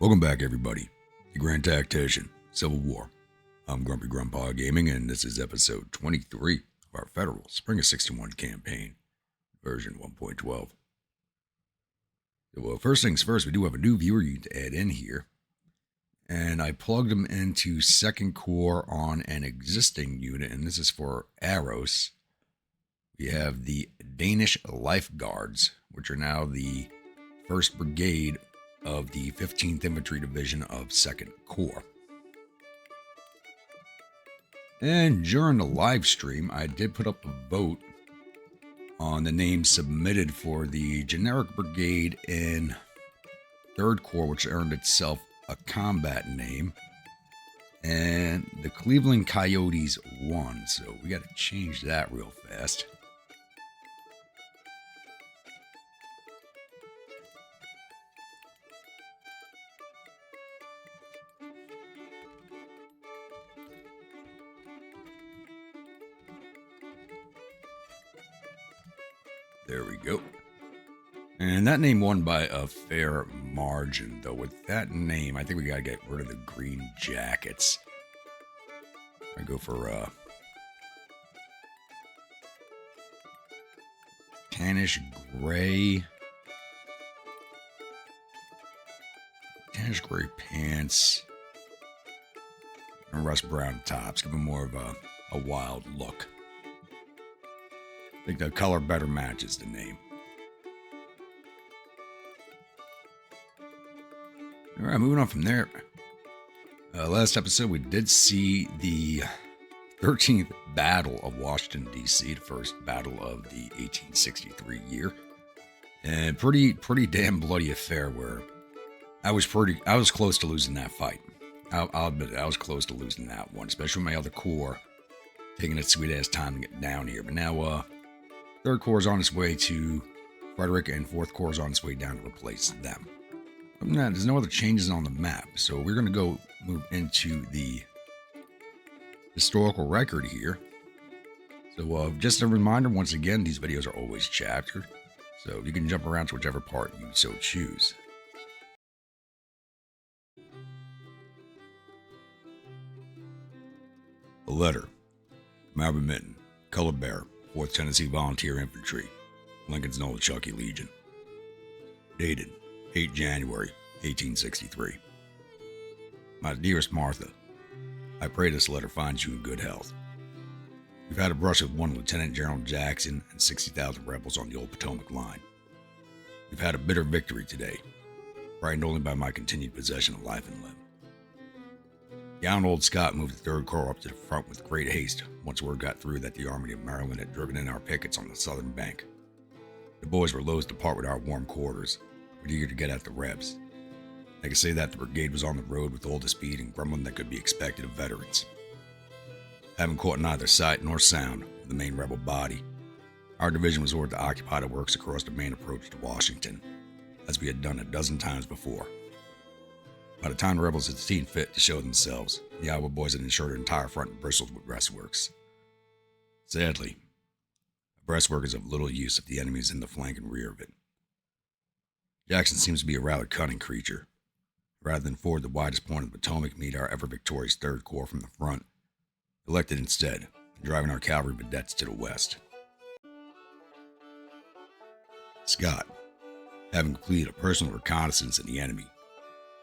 Welcome back, everybody. The Grand Tactician, Civil War. I'm Grumpy Grandpa Gaming, and this is episode 23 of our Federal Spring of 61 campaign, version 1.12. So, first things first, we do have a new viewer unit to add in here, and I plugged them into 2nd Corps on an existing unit, and this is for Arrows. We have the Danish Life Guards, which are now the 1st Brigade of the 15th Infantry Division of 2nd Corps. And during the live stream, I did put up a vote on the names submitted for the generic brigade in 3rd Corps, which earned itself a combat name. And the Cleveland Coyotes won, so we got to change that real fast. There we go. And that name won by a fair margin, though. With that name, I think we got to get rid of the Green Jackets. I go for tannish gray. Tannish gray pants. And rust brown tops. Give them more of a wild look. I think the color better matches the name. All right, moving on from there. Last episode, we did see the 13th Battle of Washington, D.C., the first battle of the 1863 year. And pretty damn bloody affair where I was close to losing that fight. I'll admit it, I was close to losing that one, especially with my other corps taking its sweet ass time to get down here. But now, 3rd Corps is on its way to Frederick, and 4th Corps is on its way down to replace them. Other than that, there's no other changes on the map, so we're going to go move into the historical record here. So just a reminder, once again, these videos are always chaptered, so you can jump around to whichever part you so choose. A letter from Albert Minton, color bearer, 4th Tennessee Volunteer Infantry, Lincoln's Nolichucky Legion. Dated 8 January 1863. My dearest Martha, I pray this letter finds you in good health. We've had a brush with one Lieutenant General Jackson and 60,000 rebels on the old Potomac line. We've had a bitter victory today, brightened only by my continued possession of life and limb. Young old Scott moved the 3rd Corps up to the front with great haste once word got through that the Army of Maryland had driven in our pickets on the southern bank. The boys were loath to part with our warm quarters, but eager to get at the Rebs. I could say that the brigade was on the road with all the speed and grumbling that could be expected of veterans. Having caught neither sight nor sound of the main rebel body, our division was ordered to occupy the works across the main approach to Washington, as we had done a dozen times before. By the time the rebels had seen fit to show themselves, the Iowa boys had ensured the entire front bristled with breastworks. Sadly, a breastwork is of little use if the enemy is in the flank and rear of it. Jackson seems to be a rather cunning creature. Rather than ford the widest point of the Potomac, meet our ever-victorious 3rd Corps from the front, elected instead, driving our cavalry vedettes to the west. Scott, having completed a personal reconnaissance of the enemy,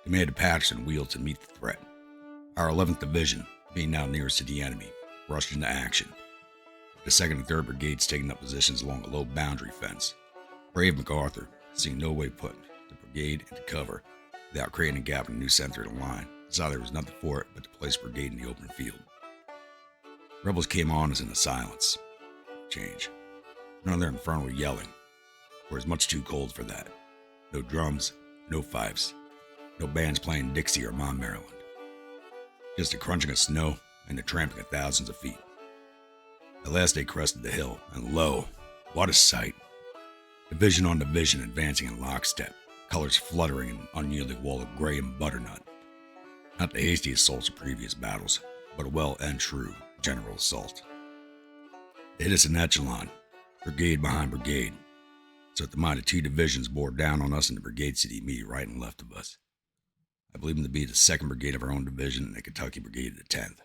commanded Patterson wheeled to meet the threat. Our 11th Division, being now nearest to the enemy, rushed into action. The 2nd and 3rd Brigades taking up positions along a low boundary fence. Brave MacArthur, seeing no way put the brigade into cover without creating a gap in the new center of the line, saw there was nothing for it but to place brigade in the open field. Rebels came on us in a silence. Change. None of their infernal yelling. For it's much too cold for that. No drums, no fifes. No bands playing Dixie or Mom Maryland. Just a crunching of snow and the tramping of thousands of feet. At last they crested the hill, and lo, what a sight. Division on division advancing in lockstep, colors fluttering in an unyielding wall of gray and butternut. Not the hasty assaults of previous battles, but a well and true general assault. They hit us in echelon, brigade behind brigade, so that the mighty 2 divisions bore down on us in the brigade city immediately right and left of us. I believe them to be the 2nd Brigade of our own division and the Kentucky Brigade of the 10th.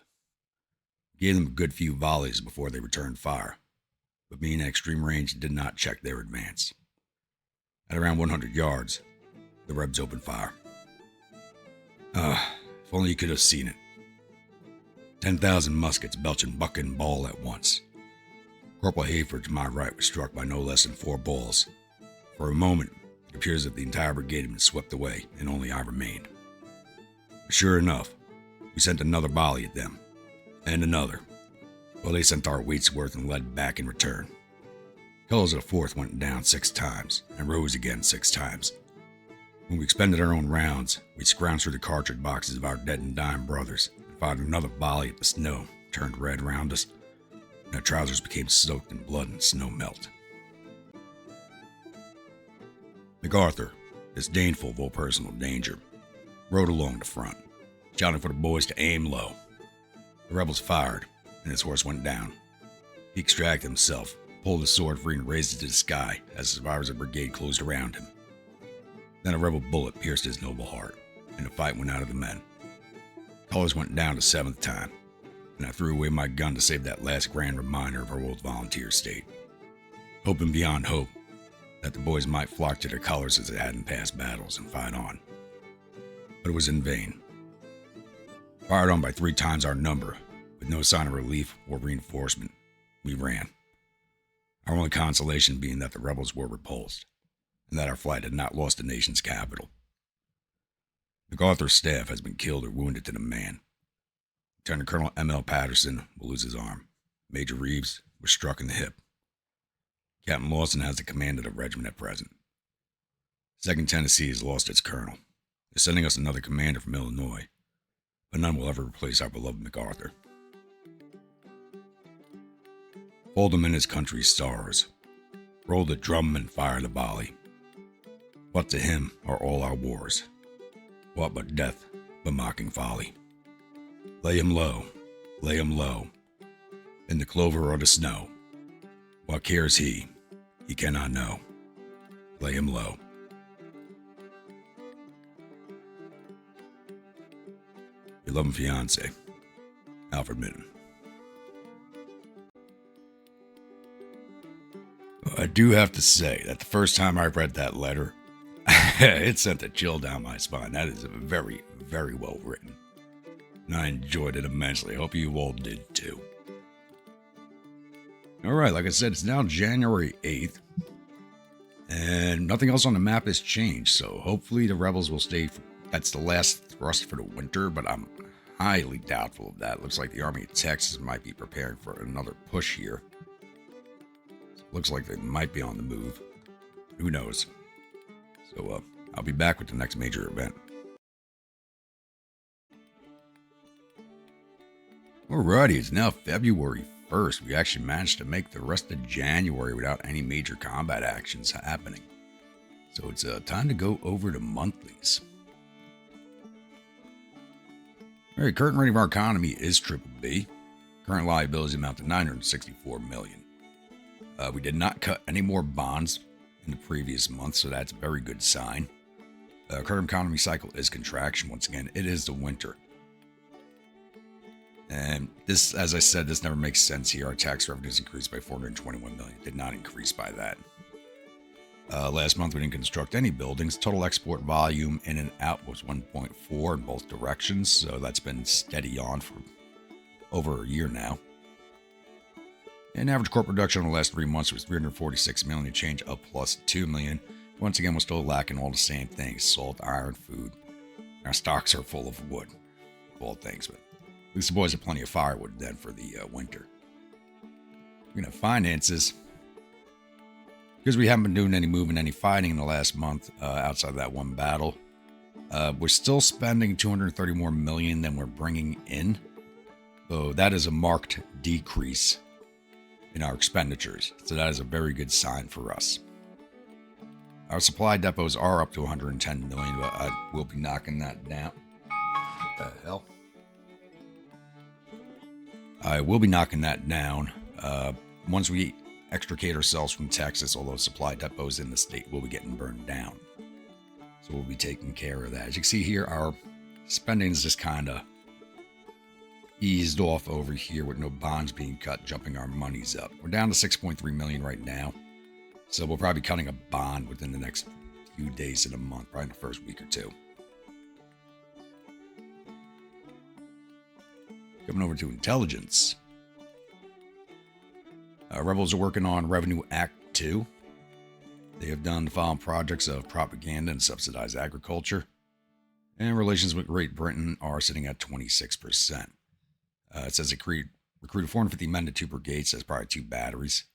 We gave them a good few volleys before they returned fire, but being at extreme range did not check their advance. At around 100 yards, the Rebs opened fire. If only you could have seen it. 10,000 muskets belching bucket and ball at once. Corporal Hayford to my right was struck by no less than 4 balls. For a moment, it appears that the entire brigade had been swept away and only I remained. But sure enough, we sent another volley at them, and another. Well, they sent our weight's worth and led back in return. Colors of the 4th went down 6 times and rose again 6 times. When we expended our own rounds, we scrounged through the cartridge boxes of our dead and dying brothers and fired another volley at the snow, turned red around us, and our trousers became soaked in blood and snow melt. MacArthur, disdainful of all personal danger, rode along the front, shouting for the boys to aim low. The rebels fired, and his horse went down. He extracted himself, pulled his sword free, and raised it to the sky as the survivors of the brigade closed around him. Then a rebel bullet pierced his noble heart, and the fight went out of the men. Colors went down the 7th time, and I threw away my gun to save that last grand reminder of our old volunteer state, hoping beyond hope that the boys might flock to their colors as they had in past battles and fight on. But it was in vain. Fired on by 3 times our number, with no sign of relief or reinforcement, we ran. Our only consolation being that the rebels were repulsed, and that our flight had not lost the nation's capital. MacArthur's staff has been killed or wounded to the man. Lieutenant Colonel M.L. Patterson will lose his arm. Major Reeves was struck in the hip. Captain Lawson has the command of the regiment at present. 2nd Tennessee has lost its colonel. They're sending us another commander from Illinois, but none will ever replace our beloved MacArthur. Fold him in his country's stars. Roll the drum and fire the volley. What to him are all our wars? What but death, but mocking folly? Lay him low, in the clover or the snow. What cares he? He cannot know. Lay him low. Your loving fiancé, Alfred Minton. I do have to say that the first time I read that letter, it sent a chill down my spine. That is very, very well written. And I enjoyed it immensely. I hope you all did too. Alright, like I said, it's now January 8th. And nothing else on the map has changed. So hopefully the rebels will stay. That's the last thrust for the winter, but I'm highly doubtful of that. Looks like the Army of Texas might be preparing for another push here. Looks like they might be on the move. Who knows? So, I'll be back with the next major event. Alrighty, it's now February 1st. We actually managed to make the rest of January without any major combat actions happening. So it's time to go over the monthlies. Alright, current rating of our economy is BBB. Current liabilities amount to $964 million. We did not cut any more bonds in the previous month, so that's a very good sign. Current economy cycle is contraction. Once again, it is the winter. And this, as I said, this never makes sense here. Our tax revenues increased by $421 million. Did not increase by that. Last month, we didn't construct any buildings. Total export volume in and out was 1.4 in both directions, so that's been steady on for over a year now. And average corporate production in the last 3 months was 346 million, a change up plus 2 million. Once again, we're still lacking all the same things: salt, iron, food. Our stocks are full of wood, of all things, but at least the boys have plenty of firewood then for the winter. We're going to finances. Because we haven't been doing any moving, any fighting in the last month outside of that one battle, we're still spending 230 more million than we're bringing in. So that is a marked decrease in our expenditures. So that is a very good sign for us. Our supply depots are up to 110 million, but I will be knocking that down. What the hell? I will be knocking that down once we extricate ourselves from Texas, although supply depots in the state will be getting burned down. So we'll be taking care of that. As you can see here, our Spending's just kind of eased off over here with no bonds being cut, jumping our monies up. We're down to 6.3 million right now. So we'll probably be cutting a bond within the next few days of the month, probably in the first week or two. Coming over to intelligence. Rebels are working on Revenue Act 2. They have done the following projects of propaganda and subsidized agriculture. And relations with Great Britain are sitting at 26%. It says it recruited 450 men to 2 brigades, that's probably 2 batteries.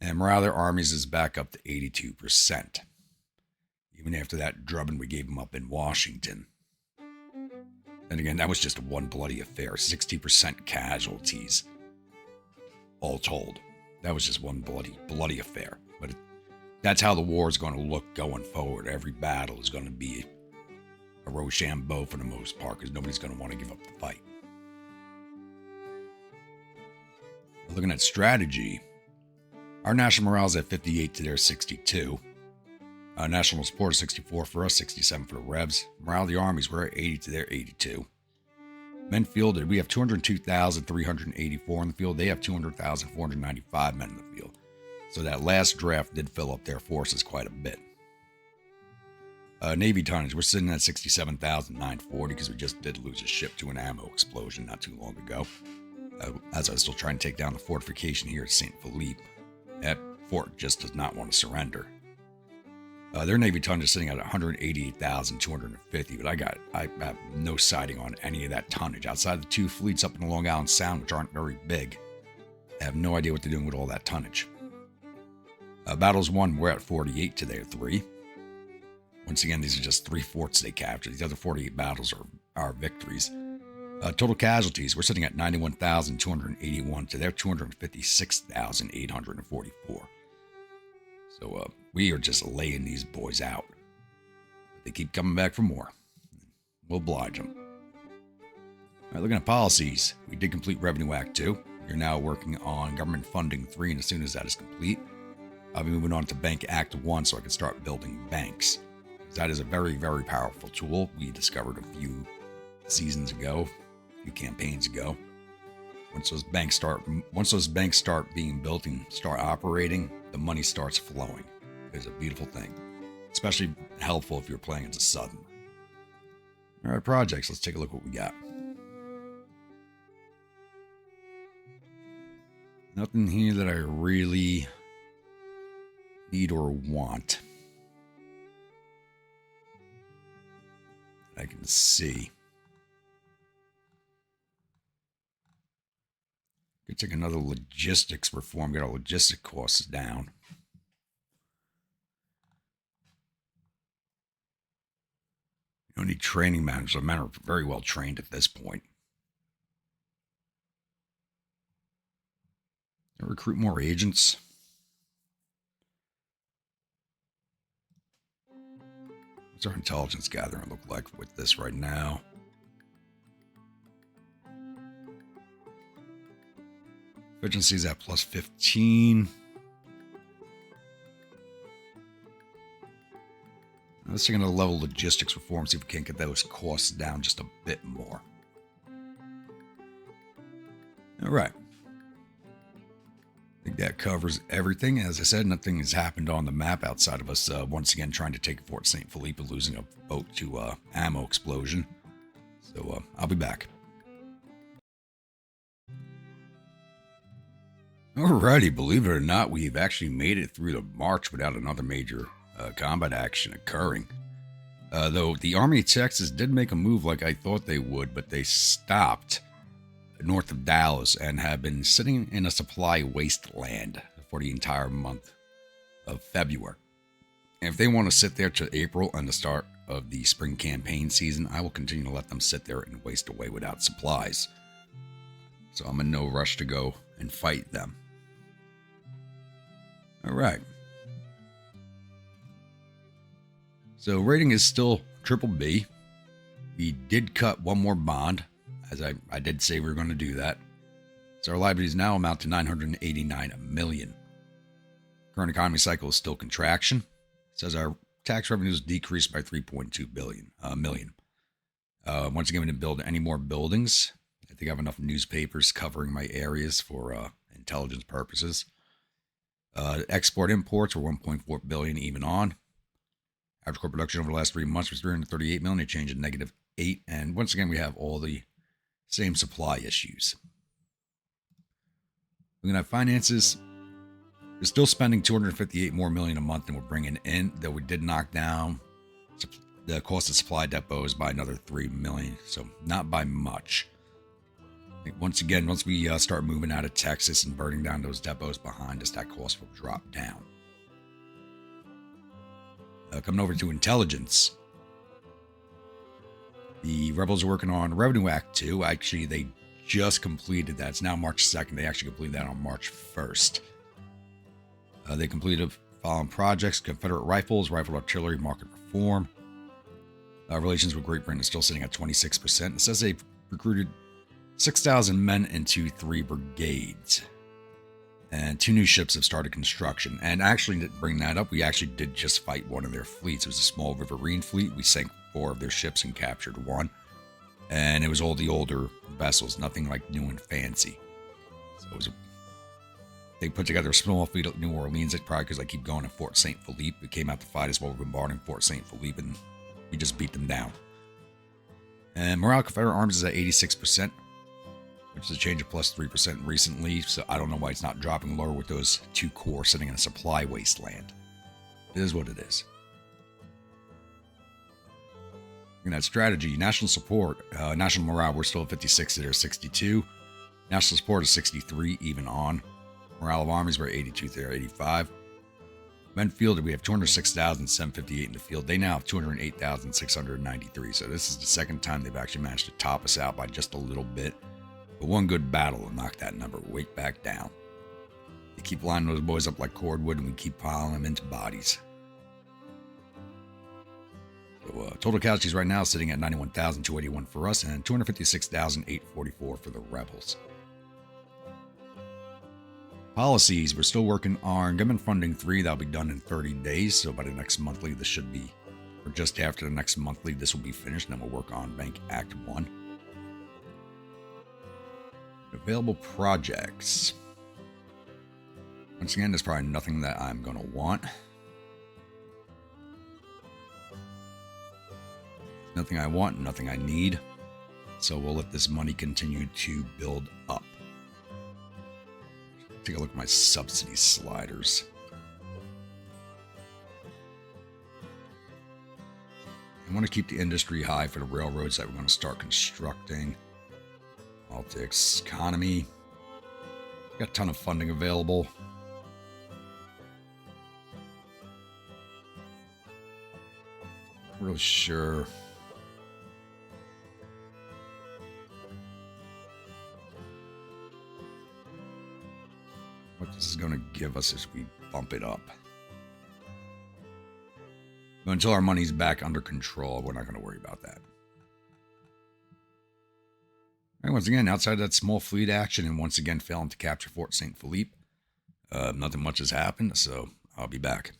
And morale of their armies is back up to 82%. Even after that drubbing we gave them up in Washington. And again, that was just one bloody affair. 60% casualties. All told. That was just one bloody affair. But that's how the war is going to look going forward. Every battle is going to be a Rochambeau for the most part, because nobody's going to want to give up the fight. Looking at strategy, our national morale is at 58 to their 62. National support is 64 for us, 67 for the Rebs. Morale of the armies, we're at 80 to their 82. Men fielded, we have 202,384 in the field. They have 200,495 men in the field. So that last draft did fill up their forces quite a bit. Navy tonnage, we're sitting at 67,940 because we just did lose a ship to an ammo explosion not too long ago. As I was still trying to take down the fortification here at St. Philippe. That fort just does not want to surrender. Their Navy tonnage is sitting at 188,250, but I have no sighting on any of that tonnage. Outside the 2 fleets up in the Long Island Sound, which aren't very big, I have no idea what they're doing with all that tonnage. Battles won, we're at 48 to their 3. Once again, these are just 3 forts they captured. These other 48 battles are victories. Total casualties, we're sitting at 91,281 to their 256,844. So we are just laying these boys out. They keep coming back for more. We'll oblige them. All right, looking at policies, we did complete Revenue Act 2. You're now working on Government Funding 3, and as soon as that is complete, I'll be moving on to Bank Act 1 so I can start building banks. That is a very, very powerful tool we discovered a few seasons ago, a few campaigns ago. Once those banks start being built and start operating, the money starts flowing. It's a beautiful thing. Especially helpful if you're playing as a Southern. All right, projects. Let's take a look what we got. Nothing here that I really need or want. I can see. Could take another logistics reform, get our logistic costs down. You don't need training managers. The men are very well trained at this point. Recruit more agents. What's our intelligence gathering look like with this right now? Efficiency is at plus 15. Let's take another level logistics reform, see if we can't get those costs down just a bit more. All right. I think that covers everything. As I said, nothing has happened on the map outside of us once again trying to take Fort St. Philippe and losing a boat to ammo explosion. So I'll be back. Alrighty, believe it or not, we've actually made it through the march without another major combat action occurring. Though the Army of Texas did make a move like I thought they would, but they stopped north of Dallas and have been sitting in a supply wasteland for the entire month of February. And if they want to sit there to April and the start of the spring campaign season, I will continue to let them sit there and waste away without supplies. So I'm in no rush to go and fight them. All right. So rating is still triple B. We did cut one more bond, as I did say we were going to do that. So our liabilities now amount to $989 million. Current economy cycle is still contraction. It says our tax revenues decreased by $3.2 million. Once again, we didn't build any more buildings. I think I have enough newspapers covering my areas for intelligence purposes. Export imports were 1.4 billion even on. Average core production over the last 3 months was 338 million. They changed to -8. And once again, we have all the same supply issues. Looking at finances, we're still spending 258 more million a month than we're bringing in, though we did knock down the cost of supply depots by another 3 million, so not by much. Once again, once we start moving out of Texas and burning down those depots behind us, that cost will drop down. Coming over to intelligence, the Rebels are working on Revenue Act 2. Actually, they just completed that. It's now March 2nd. They actually completed that on March 1st. They completed following projects: Confederate rifles, rifle artillery, market reform. Relations with Great Britain is still sitting at 26%. It says they've recruited 6,000 men into 3 brigades. And 2 new ships have started construction. And actually, to bring that up, we actually did just fight one of their fleets. It was a small Riverine fleet. We sank 4 of their ships and captured 1. And it was all the older vessels, nothing like new and fancy. So they put together a small fleet at New Orleans. It's probably because I keep going to Fort St. Philippe. We came out to fight us while we were bombarding Fort St. Philippe, and we just beat them down. And morale of Confederate armies is at 86%, which is a change of plus 3% recently. So I don't know why it's not dropping lower with those 2 corps sitting in a supply wasteland. It is what it is. Looking at strategy, national support, national morale, we're still at 56, they're 62. National support is 63, even on. Morale of armies, we're 82, they're 85. Men fielded, we have 206,758 in the field. They now have 208,693. So this is the second time they've actually managed to top us out by just a little bit. But one good battle will knock that number way back down. They keep lining those boys up like cordwood, and we keep piling them into bodies. So total casualties right now sitting at 91,281 for us and 256,844 for the rebels. Policies, we're still working on government funding 3. That'll be done in 30 days. So by the next monthly, this should be, or just after the next monthly, this will be finished. And then we'll work on Bank Act 1. Available projects. Once again, there's probably nothing that I'm going to want. Nothing I want, nothing I need. So we'll let this money continue to build up. Take a look at my subsidy sliders. I want to keep the industry high for the railroads that we're going to start constructing. Politics, economy. Got a ton of funding available. Not really sure. What this is going to give us as we bump it up. But until our money's back under control, we're not going to worry about that. All right, once again, outside of that small fleet action and once again failing to capture Fort St. Philippe, nothing much has happened, so I'll be back.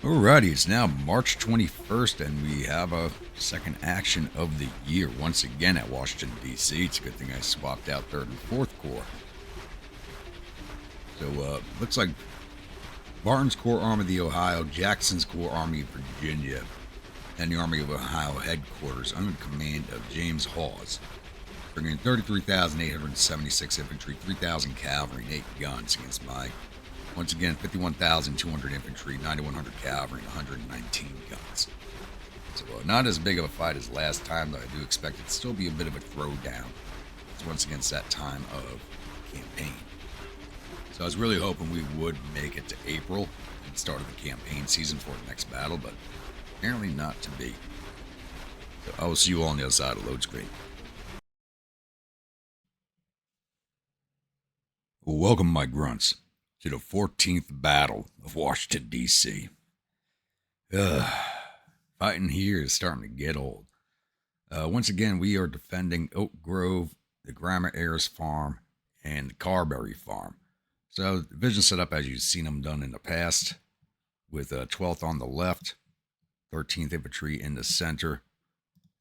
Alrighty, it's now March 21st, and we have a second action of the year once again at Washington, D.C. It's a good thing I swapped out 3rd and 4th Corps. So, looks like Barton's Corps Army of the Ohio, Jackson's Corps Army of Virginia, and the Army of Ohio headquarters under the command of James Hawes, bringing 33,876 infantry, 3,000 cavalry, and 8 guns against my, once again, 51,200 infantry, 9,100 cavalry, and 119 guns. So not as big of a fight as last time, though I do expect it to still be a bit of a throwdown. It's once again that time of campaign. So I was really hoping we would make it to April and the start of the campaign season for the next battle, but apparently not to be. So I will see you all on the other side of the load screen. Welcome, my grunts, to the 14th Battle of Washington, D.C. Fighting here is starting to get old. Once again, we are defending Oak Grove, the Grammar Heirs Farm, and the Carberry Farm. So the division set up as you've seen them done in the past, with 12th on the left, 13th Infantry in the center,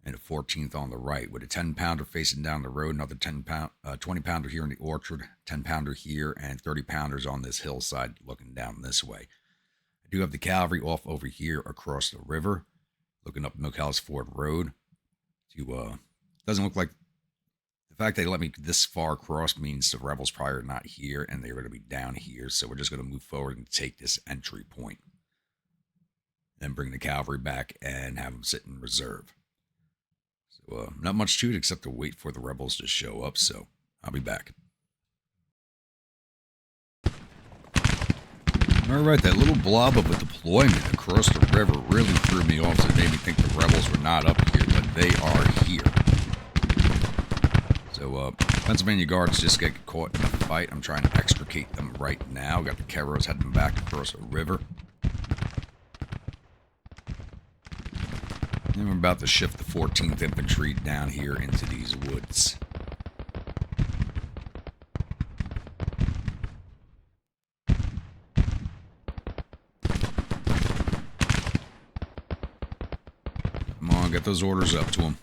and a 14th on the right, with a 10-pounder facing down the road, another 20-pounder here in the orchard, 10-pounder here, and 30-pounders on this hillside looking down this way. I do have the cavalry off over here across the river, looking up Milkhouse Ford Road. Doesn't look like the fact they let me this far across means the rebels probably are not here, and they're going to be down here. So we're just going to move forward and take this entry point, then bring the cavalry back and have them sit in reserve. So not much to it except to wait for the rebels to show up. So I'll be back. All right, that little blob of a deployment across the river really threw me off. So it made me think the rebels were not up here, but they are here. So Pennsylvania Guards just get caught in a fight. I'm trying to extricate them right now. Got the Keros heading back across the river. And we're about to shift the 14th Infantry down here into these woods. Come on, get those orders up to them.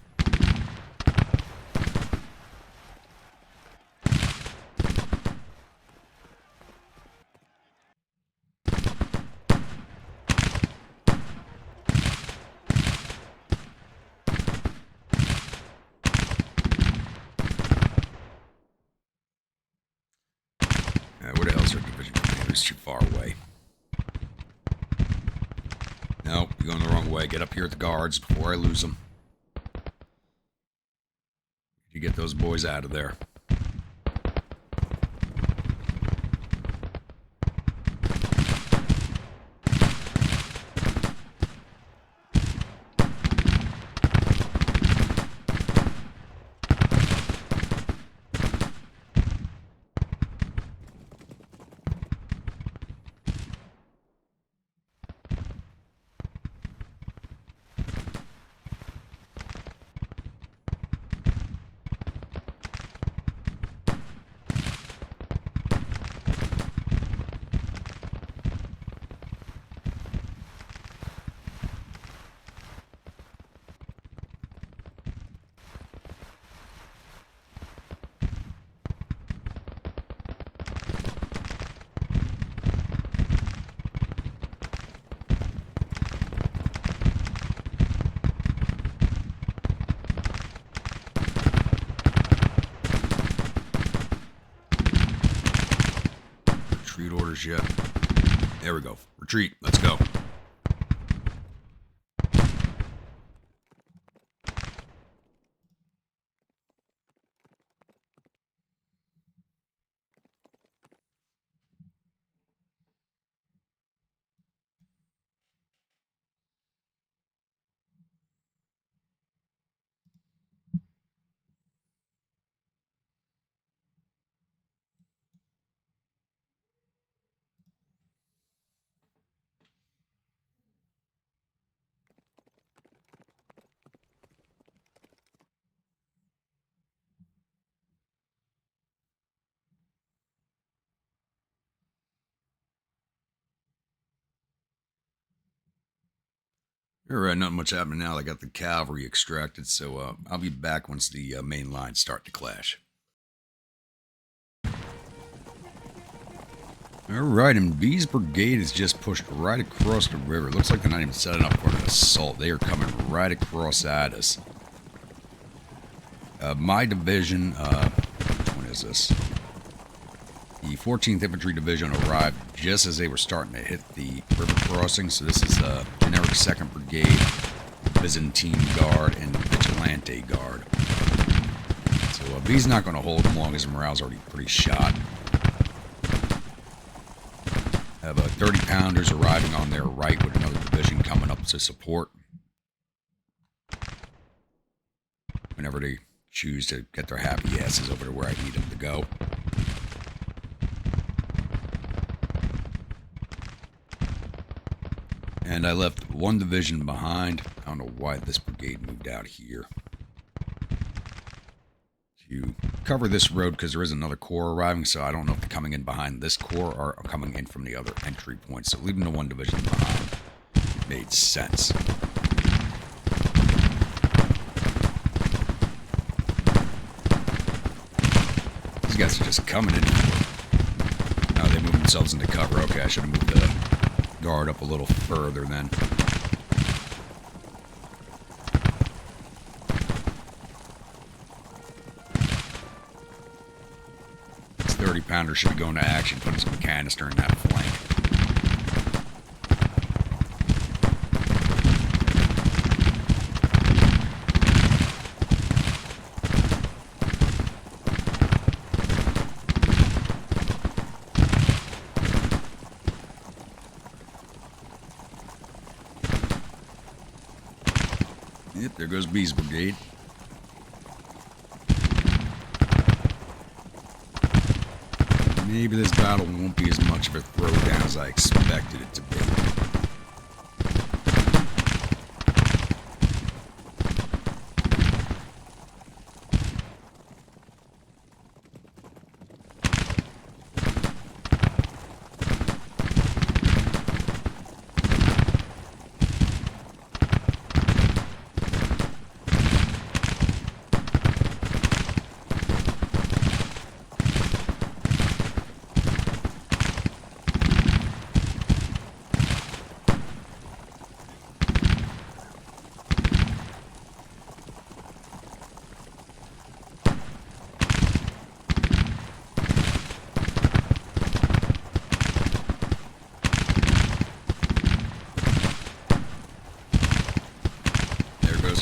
Where the hell's our division commander's too far away? Nope, you're going the wrong way. Get up here at the guards before I lose them. You get those boys out of there. Retreat orders yet. There we go. Retreat. Let's go. Alright, not much happening now. I got the cavalry extracted, so I'll be back once the main lines start to clash. Alright, and B's brigade is just pushed right across the river. Looks like they're not even setting up for an assault. They are coming right across at us. My division, which one is this? The 14th Infantry Division arrived just as they were starting to hit the river crossing. So this is generic 2nd Brigade, Byzantine Guard, and Vigilante Guard. So B's not going to hold them long. His morale's already pretty shot. I have 30-pounders arriving on their right with another division coming up to support. Whenever they choose to get their happy asses over to where I need them to go. And I left one division behind. I don't know why this brigade moved out here. To cover this road, because there is another corps arriving, so I don't know if they're coming in behind this corps or coming in from the other entry point. So leaving the one division behind made sense. guys are just coming in. Oh, they moved themselves into cover. Okay, I should have moved the guard up a little further then. This 30-pounder should be going to action, putting some canister in that flank. Yep, there goes B's brigade. Maybe this battle won't be as much of a throwdown as I expected it to be.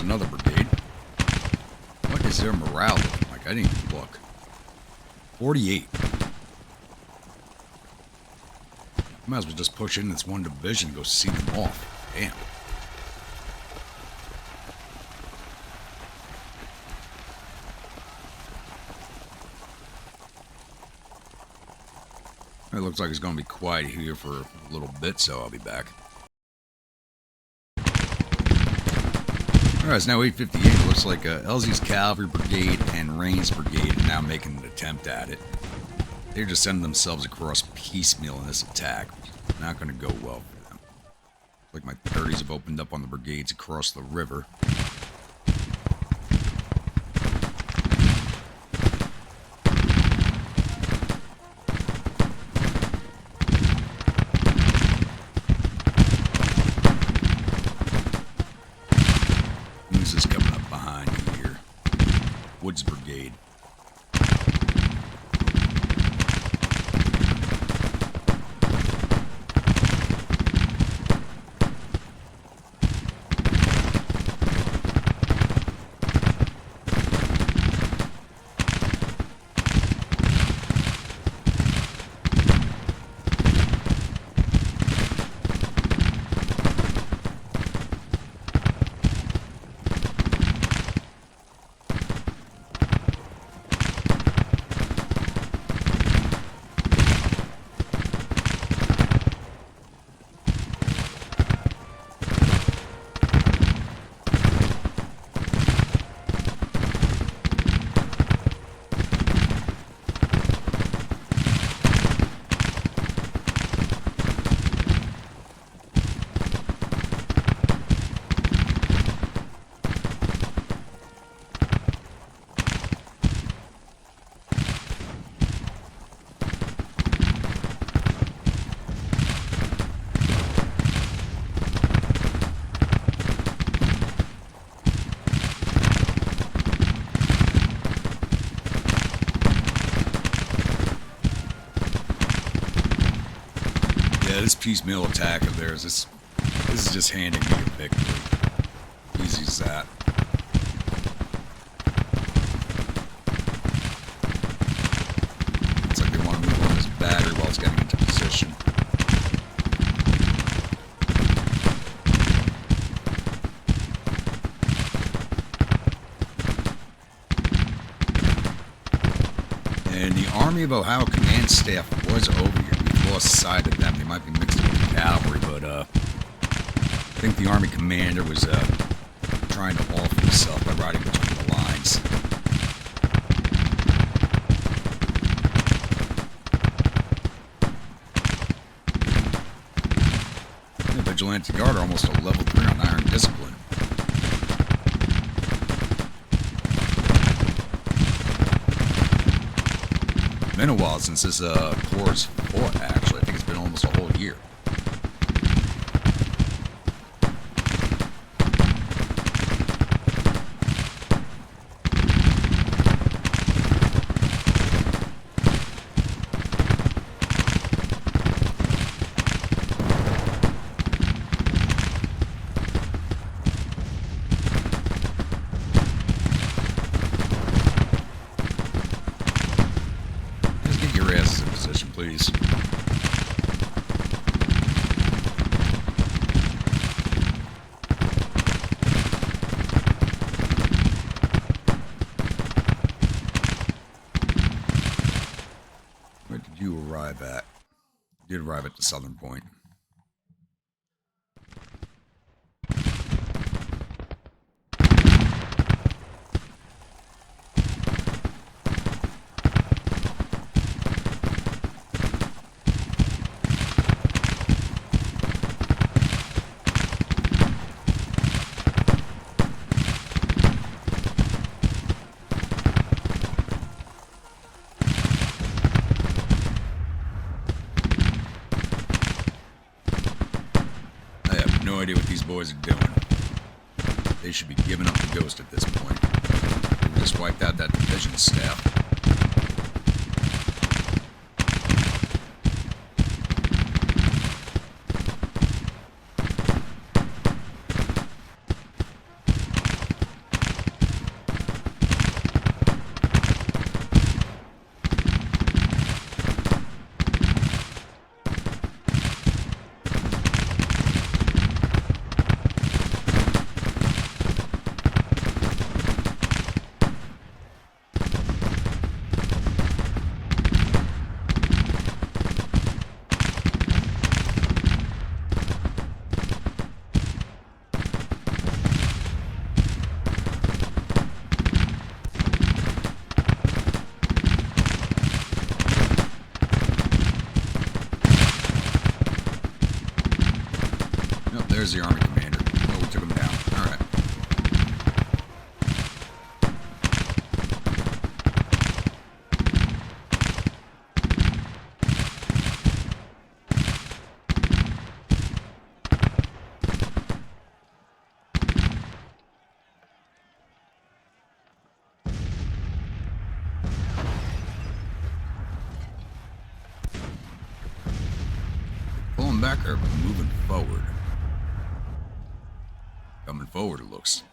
Another brigade. What is their morale looking like? I didn't even look. 48. Might as well just push in this one division and go see them off. Damn. It looks like it's going to be quiet here for a little bit, so I'll be back. Alright, it's now 8:58. It looks like Elzey's Cavalry Brigade and Rains Brigade are now making an attempt at it. They're just sending themselves across piecemeal in this attack, which is not going to go well for them. Like my 30s have opened up on the brigades across the river. Is coming up behind here. Woods Brigade. This piecemeal attack of theirs, this is just handing me a victory. Easy as that. Looks like they want to move on this battery while it's getting into position. And the Army of Ohio command staff was over here. We lost sight of them. They might be mixed up with the cavalry, but I think the Army commander was trying to off himself by riding between the lines. The Vigilante Guard are almost a level 3 on Iron Discipline. been a while since this Corps fought, actually. I think it's been almost a whole year. Please. Where did you arrive at? You did arrive at the southern point. No idea what these boys are doing. They should be giving up the ghost at this point. We just wiped out that division staff. There's the army commander. Oh, we took him down. Alright. Pulling back or moving forward? Coming forward, it looks.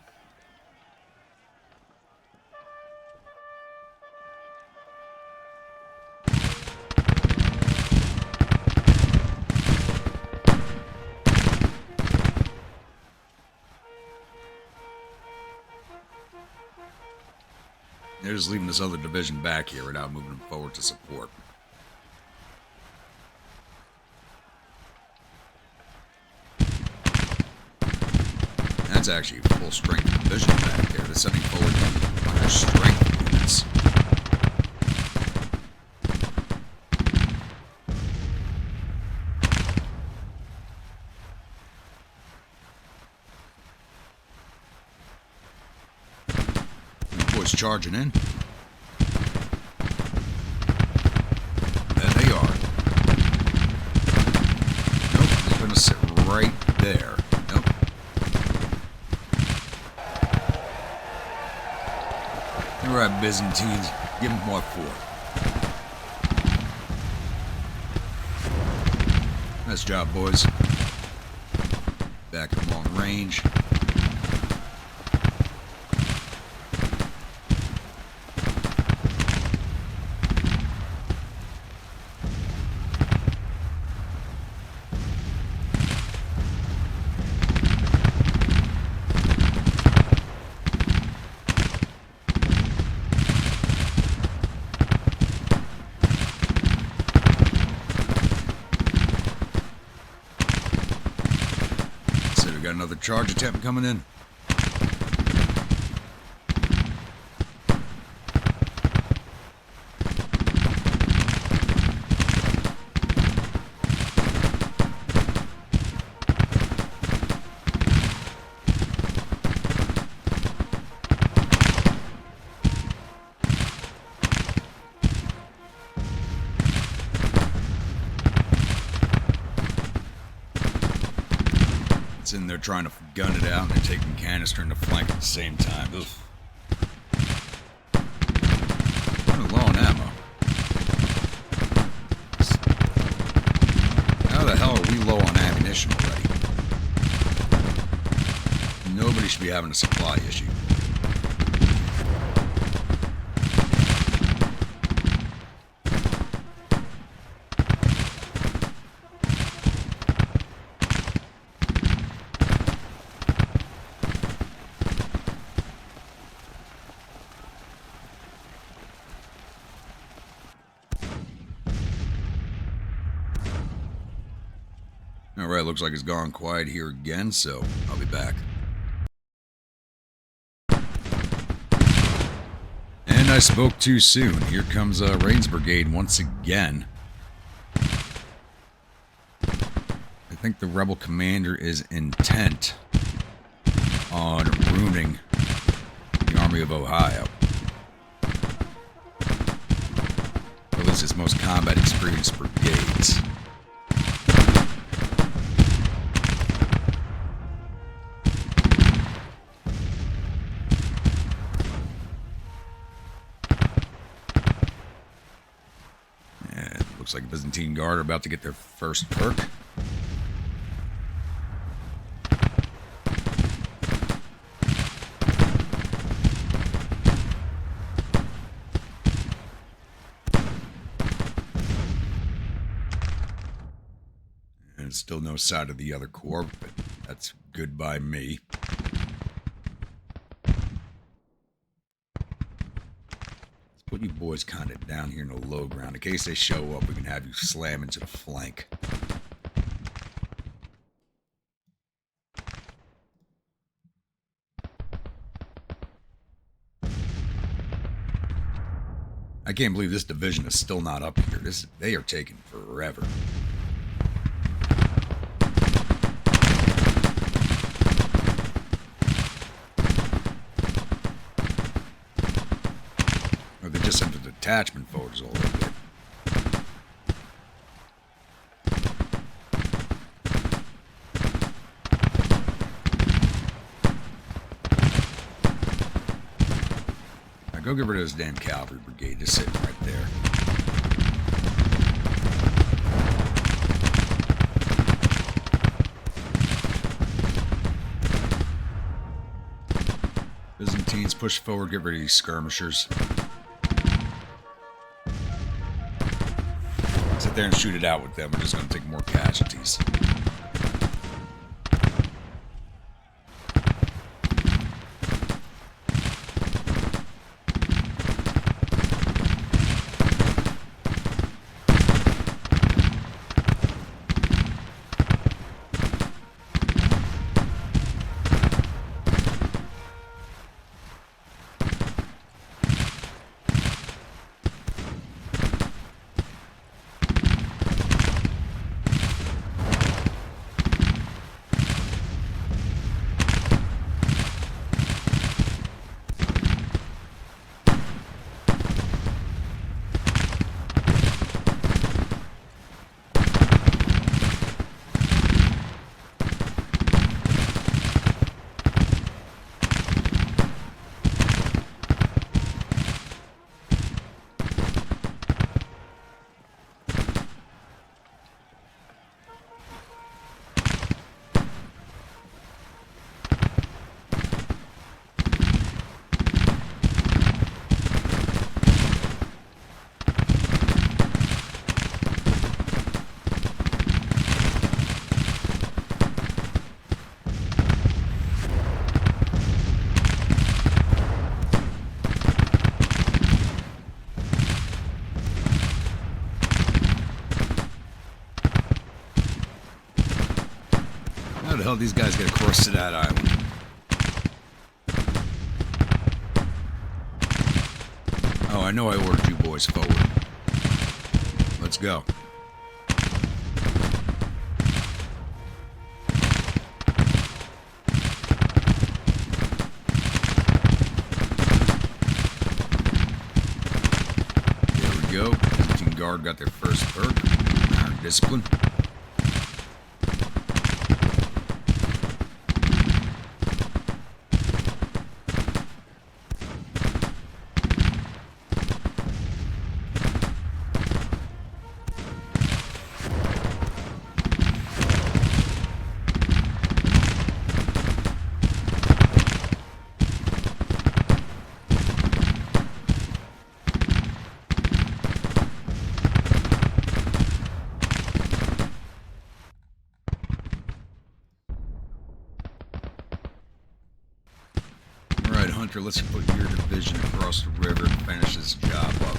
They're just leaving this other division back here without moving them forward to support. That's actually full strength division back there. They're sending forward their strength units. The boys charging in. There they are. Nope, they're gonna sit right there. Alright, Byzantines, give them what for. Nice job, boys. Back at long range. Got another charge attempt coming in. in there trying to gun it out, and they're taking canister in the flank at the same time. Ugh. Running low on ammo. How the hell are we low on ammunition already? Nobody should be having a supply issue. Alright, looks like it's gone quiet here again, so I'll be back. And I spoke too soon. Here comes Rains Brigade once again. I think the rebel commander is intent on ruining the Army of Ohio. Or at least its most combat experienced brigades. Looks like Byzantine Guard are about to get their first perk. And still no sight of the other corps, but that's good by me. Put you boys kind of down here in the low ground. In case they show up, we can have you slam into the flank. I can't believe this division is still not up here. They are taking forever. They just sent a detachment forward a little bit. Now go get rid of this damn cavalry brigade just sitting right there. Byzantines push forward, get rid of these skirmishers. Sit there and shoot it out with them. We're just going to take more casualties. How the hell these guys get across to that island? Oh, I know I ordered you boys forward. Let's go. There we go. Team Guard got their first perk. Iron Discipline. Hunter, let's put your division across the river and finish this job up.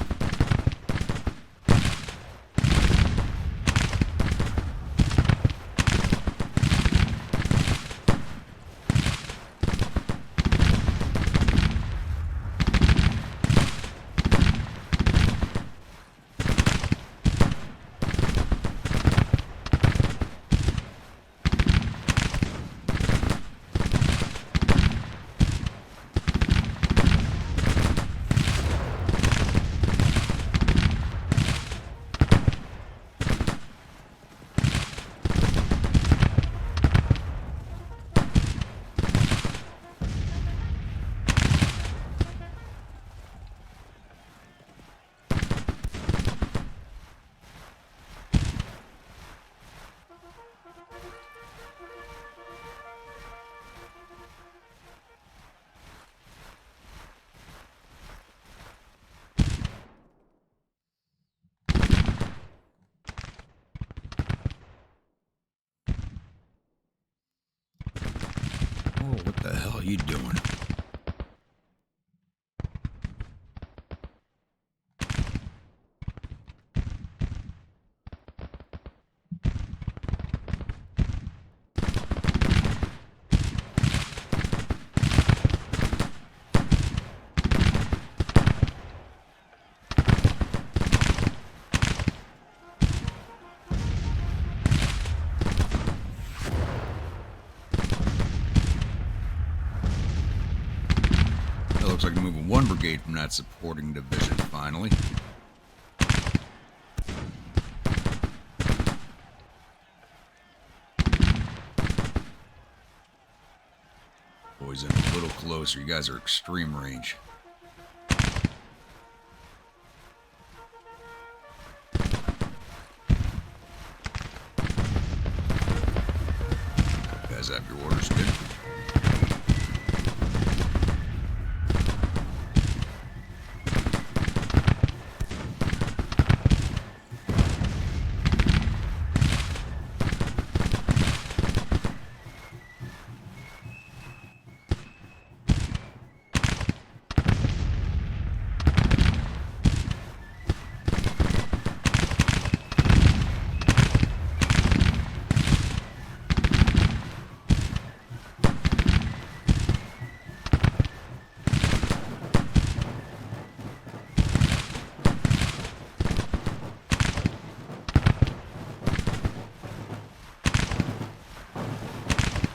What the hell are you doing? Looks like we're moving one brigade from that supporting division finally. Boys in a little closer. You guys are extreme range. You guys have your orders, good.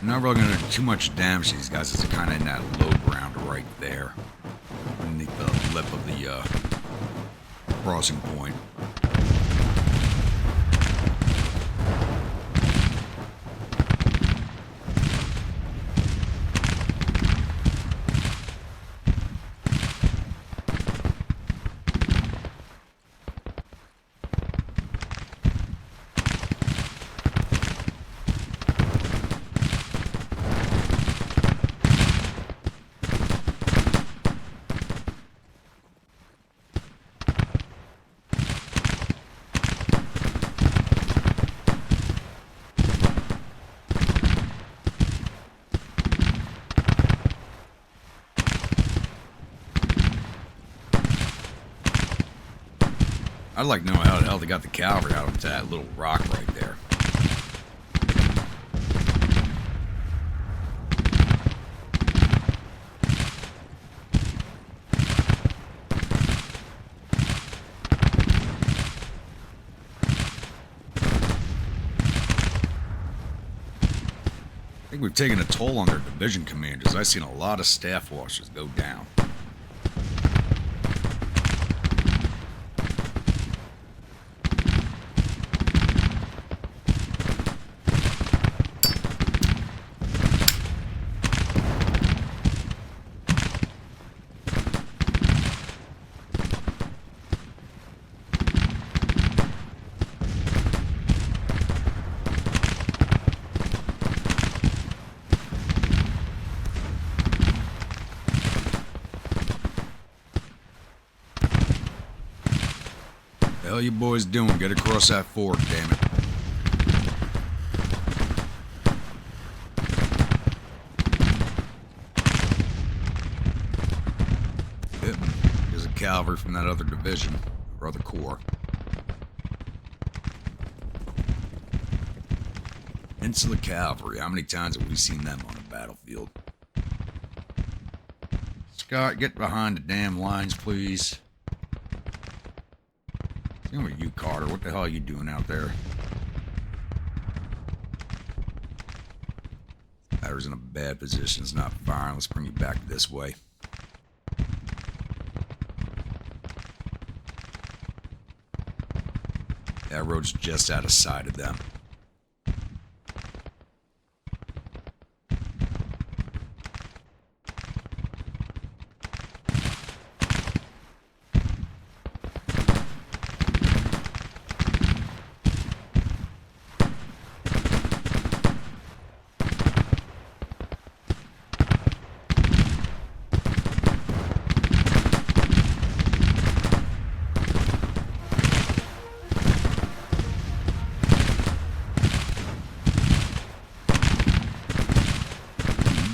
I'm not really going to do too much damage to these guys. It's kind of in that low ground right there. Underneath the lip of the crossing point. I'd like to know how the hell they got the cavalry out onto that little rock right there. I think we've taken a toll on their division commanders. I've seen a lot of staff washers go down. What the hell you boys doing? Get across that ford, damn it. cavalry from that other division, or other corps. Insular cavalry. How many times have we seen them on the battlefield? Scott, get behind the damn lines, please. Same with you, Carter. What the hell are you doing out there? Batter's in a bad position. It's not firing. Let's bring you back this way. That road's just out of sight of them.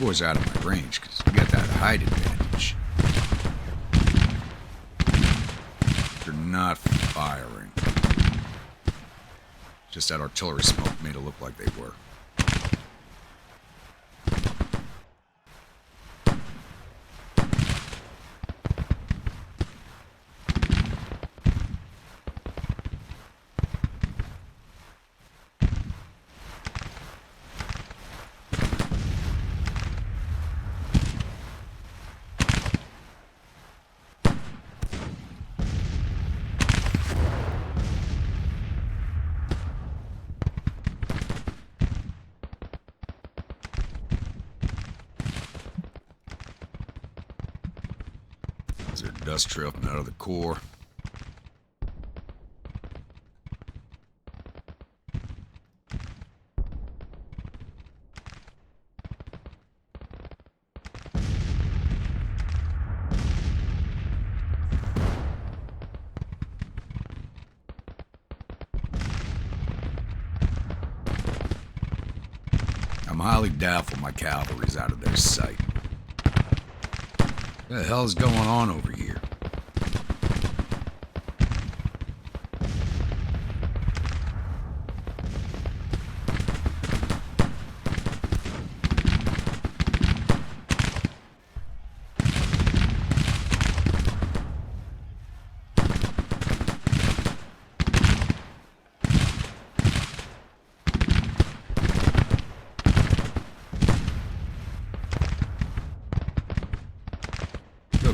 Boys out of my range because we got that height advantage. They're not firing. Just that artillery smoke made it look like they were. There's a dust trail from that other corps. I'm highly doubtful my cavalry's out of their sight. What the hell's going on over here?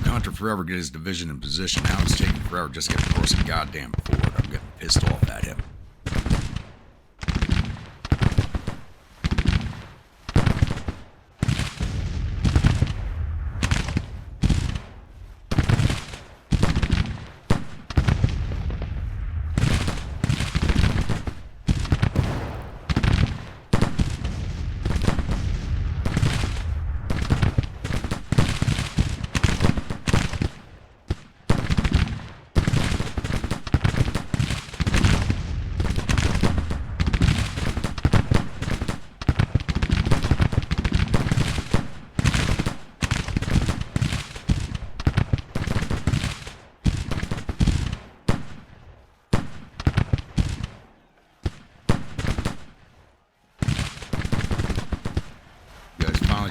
Hunter forever get his division in position. Now it's taking forever just to get across the goddamn ford. I'm getting pissed off at him.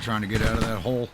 Trying to get out of that hole.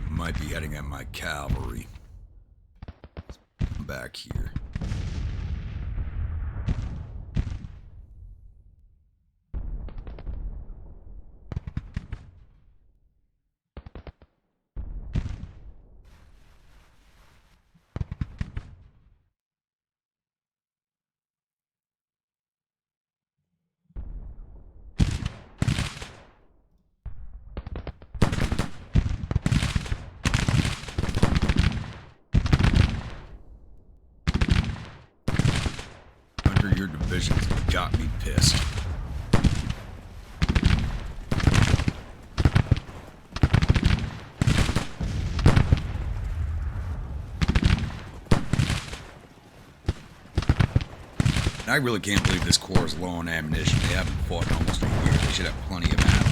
Might be heading at my cavalry. Back here. positions got me pissed. And I really can't believe this Corps is low on ammunition. They haven't fought in almost a year. They should have plenty of ammo.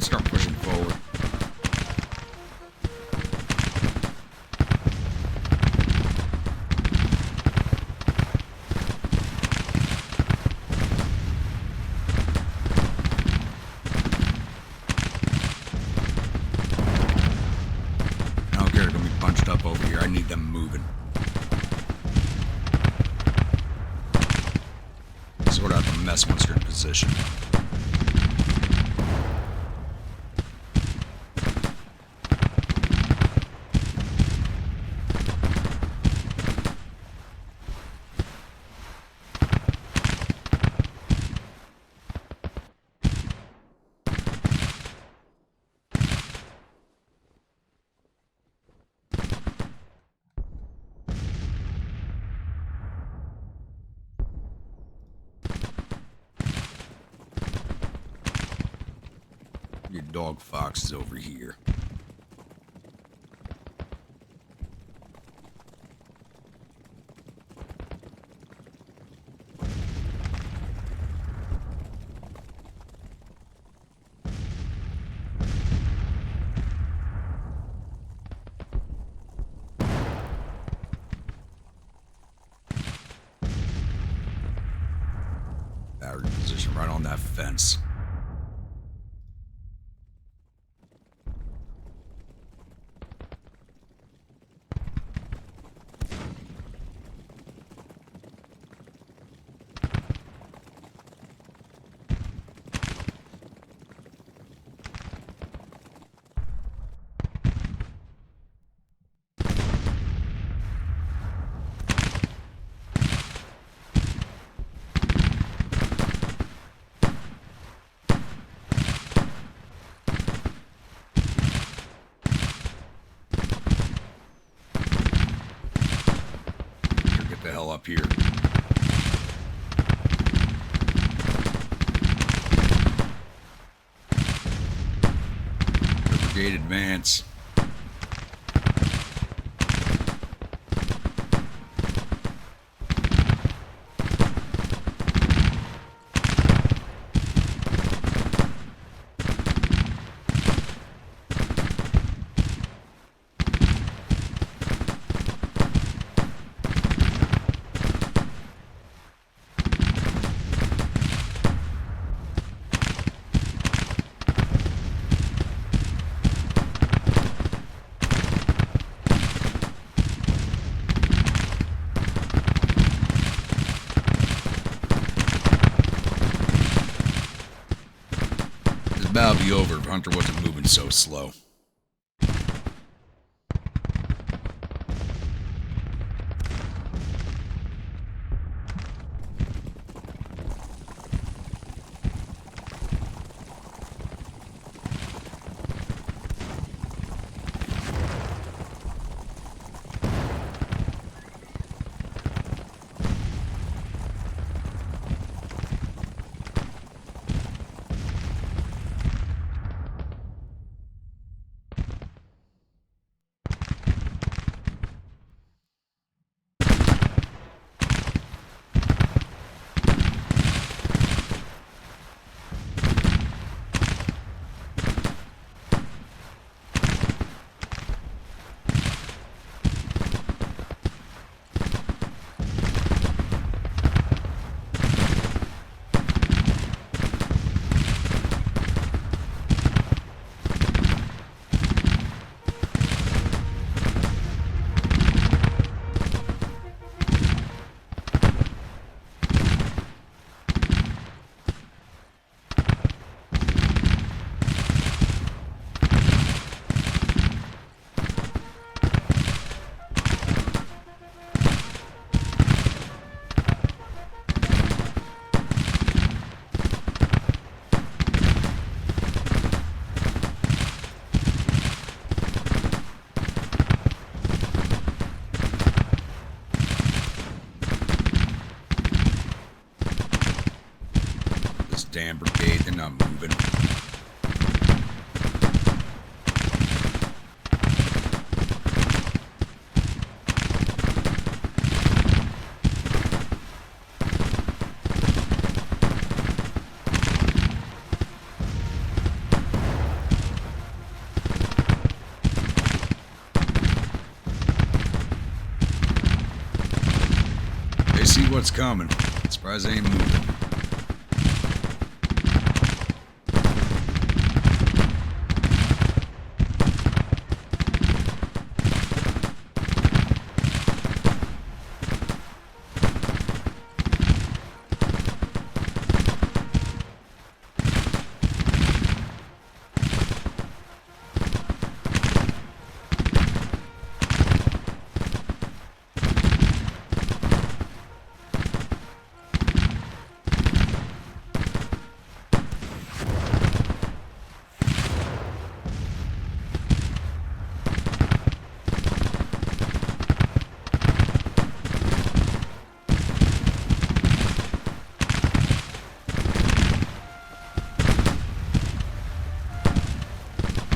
Start pushing forward. I don't care, they're gonna be bunched up over here. I need them moving. Sort out the mess once you're in position. Your dog fox is over here. Battery position right on that fence. The hell up here. The brigade advance. That'll be over if Hunter wasn't moving so slow. damn brigade, they're not moving. They see what's coming. Surprised they ain't moving.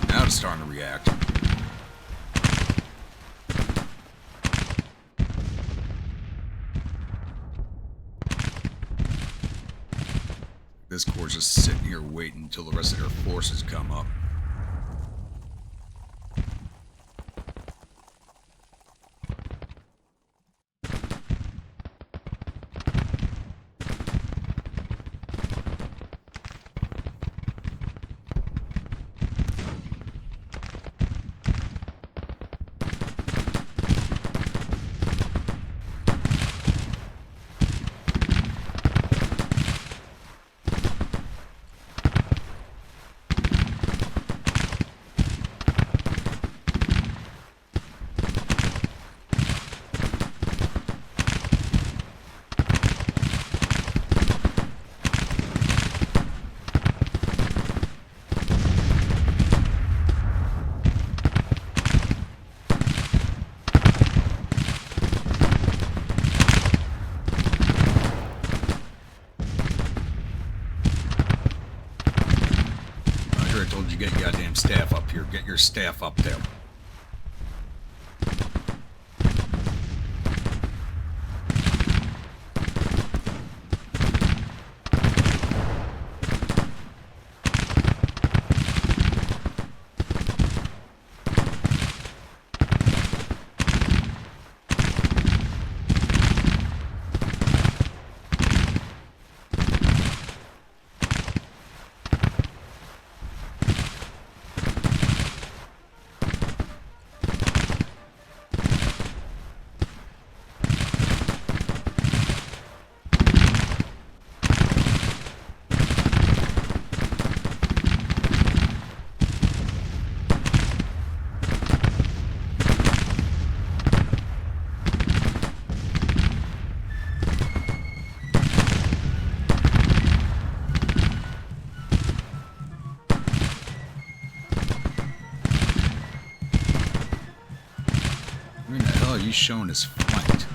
Now it's starting to react. This corps is sitting here waiting until the rest of their forces come up. I told you, get your goddamn staff up here. Get your staff up there. Where the hell are you showing us flanked?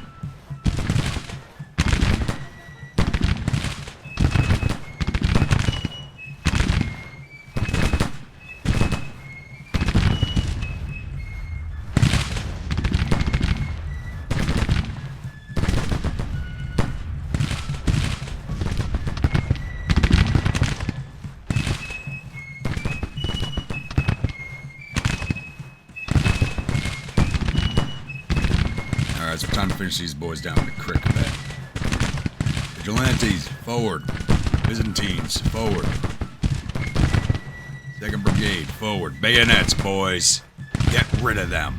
Alright, so time to finish these boys down in the creek bed. Vigilantes, forward. Byzantines, forward. 2nd Brigade, forward. Bayonets, boys. Get rid of them.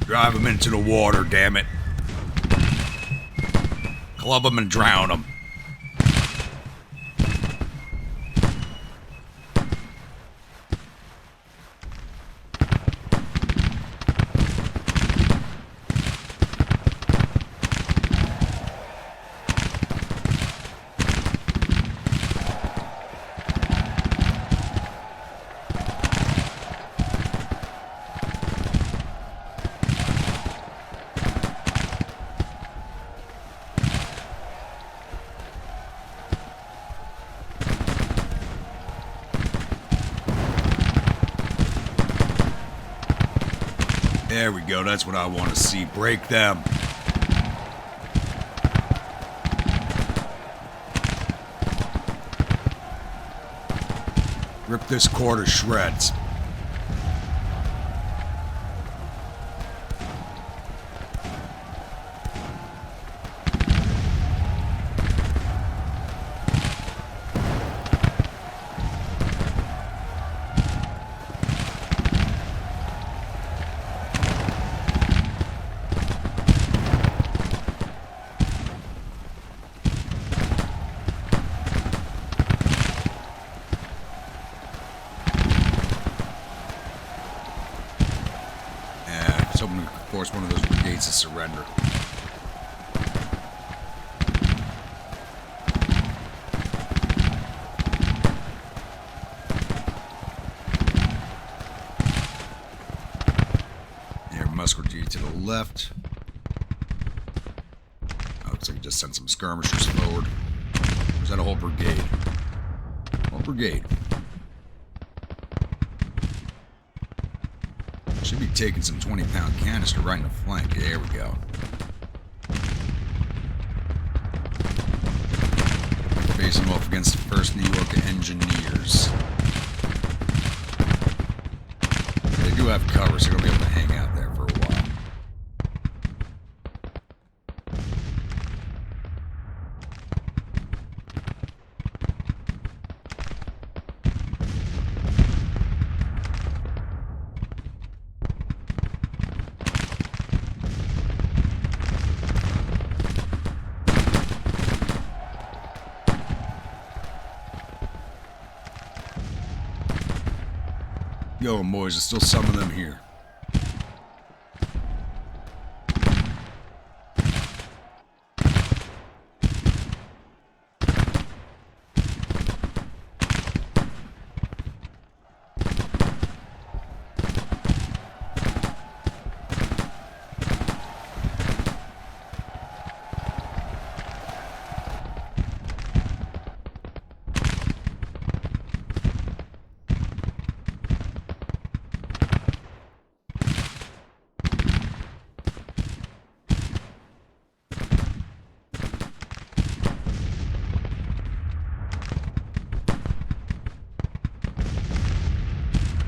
Drive them into the water, damn it. Club them and drown them. There we go, that's what I want to see. Break them. Rip this core to shreds. Hoping to force one of those brigades to surrender. There, musketry to the left. Oh, looks like we just sent some skirmishers forward. Or is that a whole brigade? Whole brigade. Should be taking some 20-pound canister right in the flank. There we go. Facing off against the 1st New York Engineers. They do have cover, so they're going to be able to hang out there for a while. Yo, boys, there's still some of them here.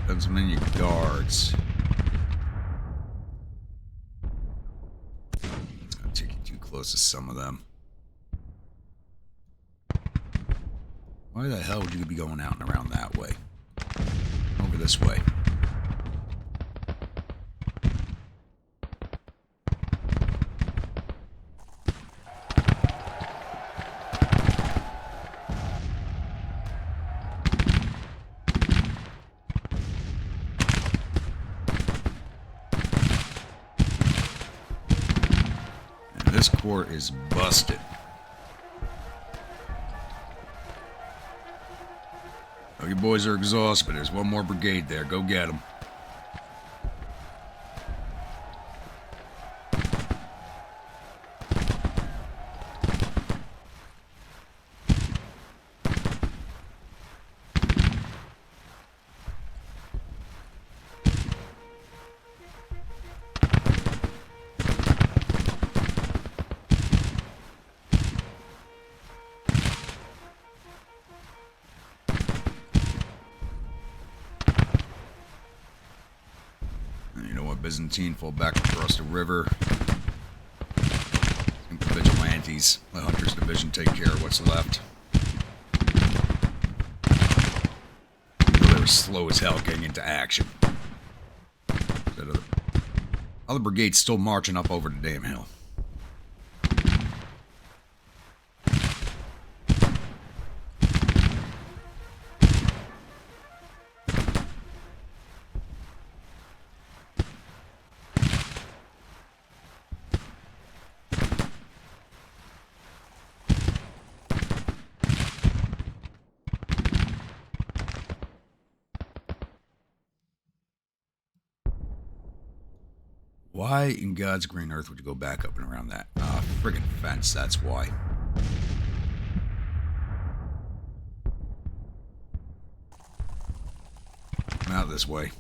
Pennsylvania Guards. It's gonna take you too close to some of them. Why the hell would you be going out and around that way? Over this way. This corps is busted. Oh, you boys are exhausted, but there's one more brigade there. Go get them. Byzantine fall back across the river. And the vigilantes, the Hunter's division, take care of what's left. They were slow as hell getting into action. That other brigade's still marching up over the damn hill. Why in God's green earth would you go back up and around that? Friggin' fence, that's why. Come out this way.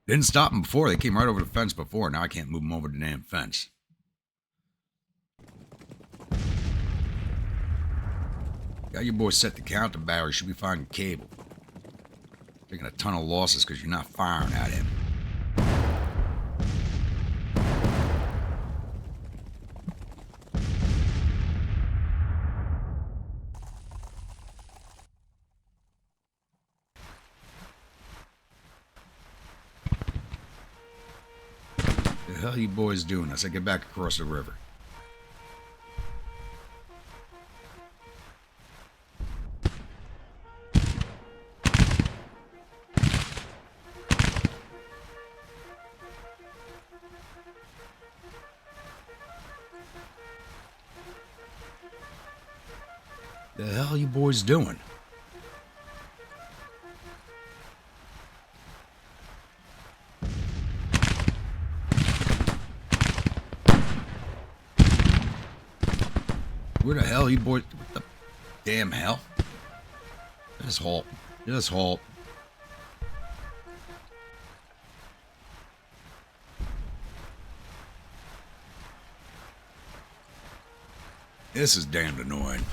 Didn't stop them before. They came right over the fence before. Now I can't move them over the damn fence. Got your boy set to counter battery. Should be firing cable. Taking a ton of losses because you're not firing at him. The hell you boys doing as I get back across the river? The hell you boys doing? Where the hell you boys? What the damn hell? Just halt. Just halt. This is damned annoying.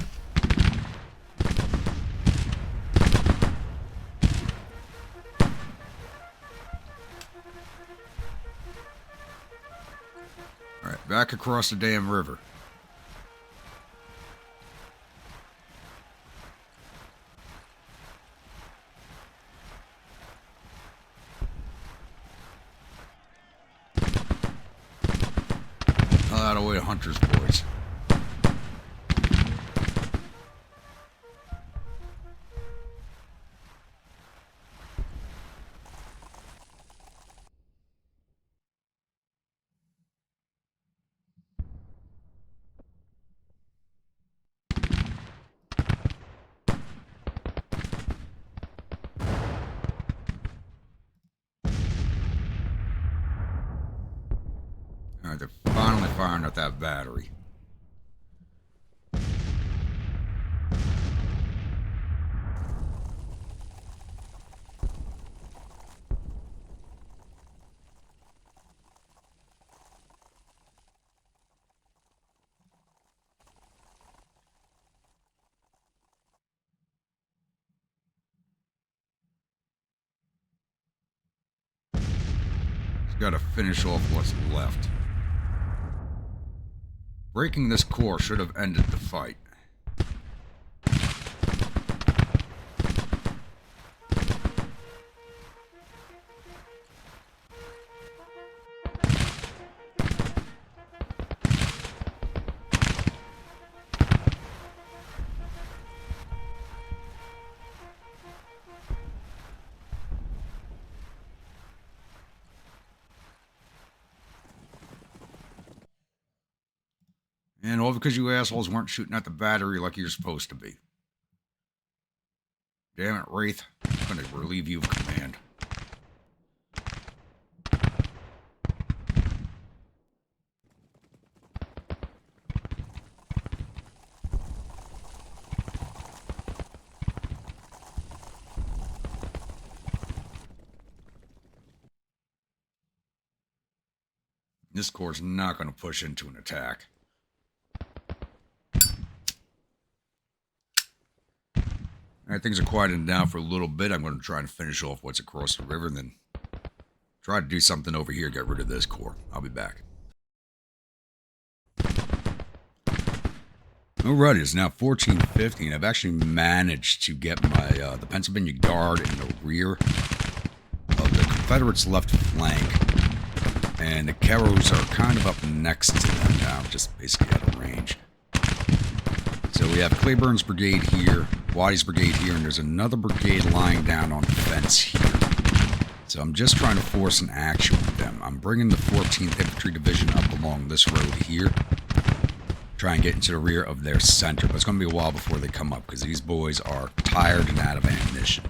Alright, back across the damn river. Out of the way, hunters, boys. Alright, they're finally firing at that battery. Just gotta finish off what's left. Breaking this core should have ended the fight. And all because you assholes weren't shooting at the battery like you're supposed to be. Damn it, Wraith. I'm gonna relieve you of command. This core's not gonna push into an attack. Alright, things are quieting down for a little bit. I'm going to try and finish off what's across the river and then try to do something over here, get rid of this core. I'll be back. Alrighty, it's now 14:50 and I've actually managed to get my the Pennsylvania Guard in the rear of the Confederates' left flank. And the Keros are kind of up next to them now, just basically out of range. So we have Claiborne's brigade here, Waddy's brigade here, and there's another brigade lying down on the fence here. So I'm just trying to force an action with them. I'm bringing the 14th Infantry Division up along this road here. Try and get into the rear of their center. But it's going to be a while before they come up because these boys are tired and out of ammunition.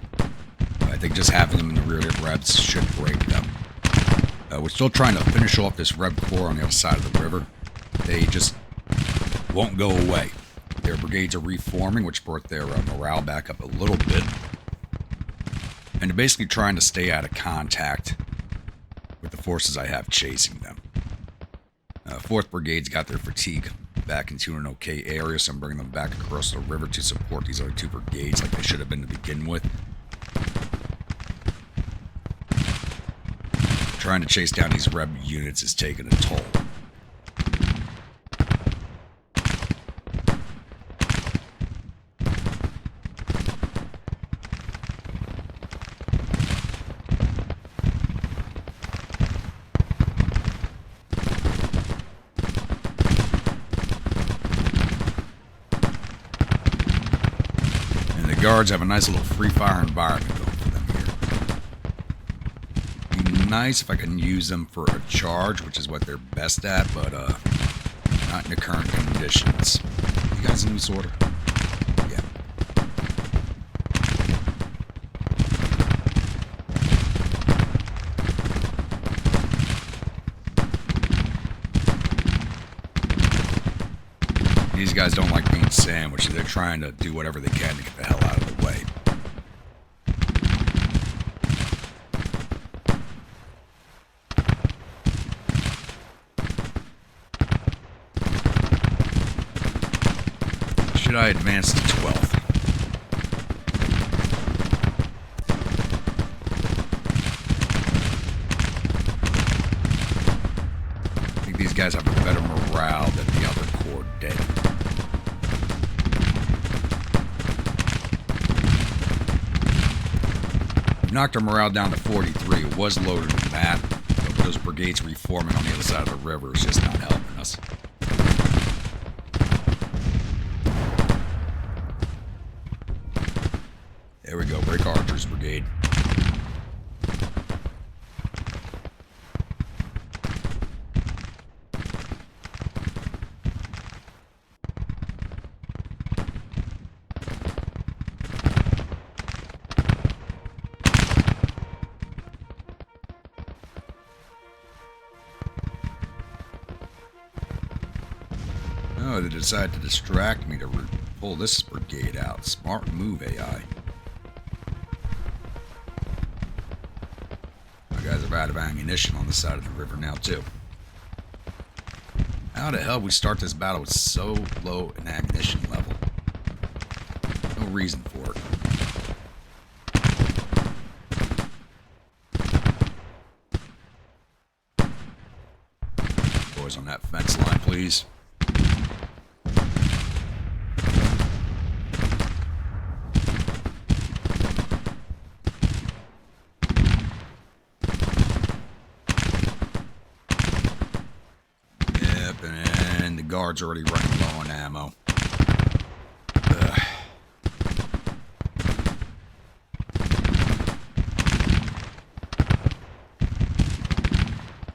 I think just having them in the rear of the Rebs should break them. We're still trying to finish off this Reb Corps on the other side of the river. They just won't go away. Their brigades are reforming, which brought their morale back up a little bit. And they're basically trying to stay out of contact forces I have chasing them. 4th Brigade's got their fatigue back into an okay area, so I'm bringing them back across the river to support these other 2 brigades like they should have been to begin with. Trying to chase down these Reb units is taking a toll. Guards have a nice little free fire environment going for them here. Be nice if I can use them for a charge, which is what they're best at, but not in the current conditions. You guys in loose order? Yeah. These guys don't like being sandwiched. They're trying to do whatever they can to get the hell out of the way. Should I advance to 12th? I think these guys have a better morale than the other corps dead. Knocked our morale down to 43. It was loaded in that, but those brigades reforming on the other side of the river is just not helping us. There we go, break Archer's brigade. Oh, they decided to distract me to pull this brigade out. Smart move, AI. My guys are out of ammunition on the side of the river now, too. How the hell we start this battle with so low an ammunition level? No reason for it. Boys on that fence line, please. Guards already running low on ammo.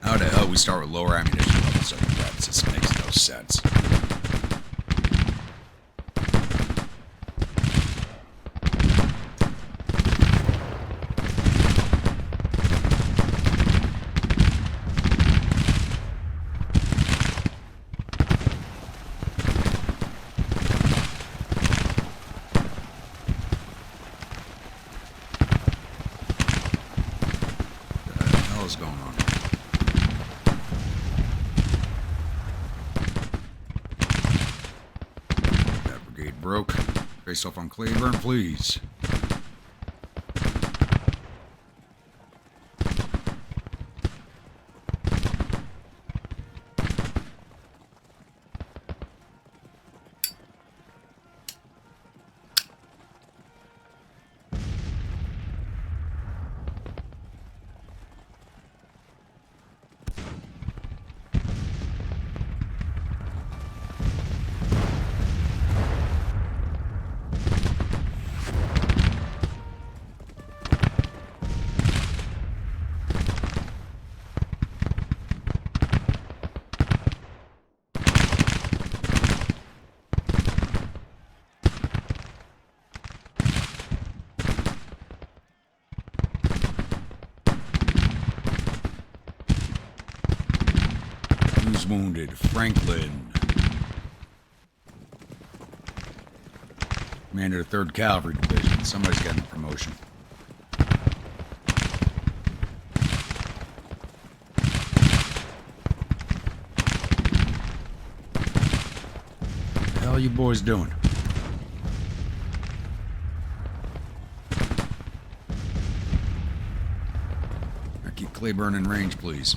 How the hell we start with lower ammunition levels on the Rebs? This makes no sense. Going on. That brigade broke. Face off on Claiborne, please. Wounded. Franklin. Commander of 3rd Cavalry Division. Somebody's getting a promotion. you boys doing? Keep Claiborne in range, please.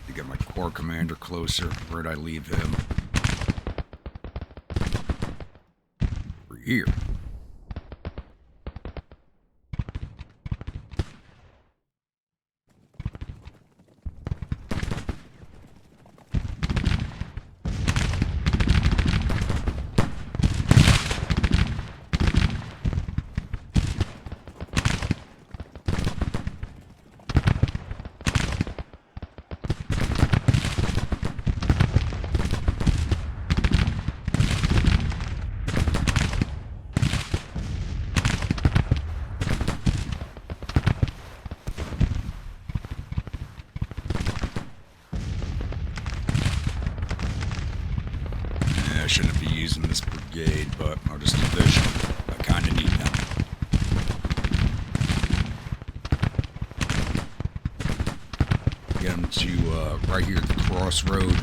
To get my corps commander closer. Where'd I leave him? Over here. I shouldn't be using this brigade, but I'll just division. I kinda need them. Get them to right here at the crossroad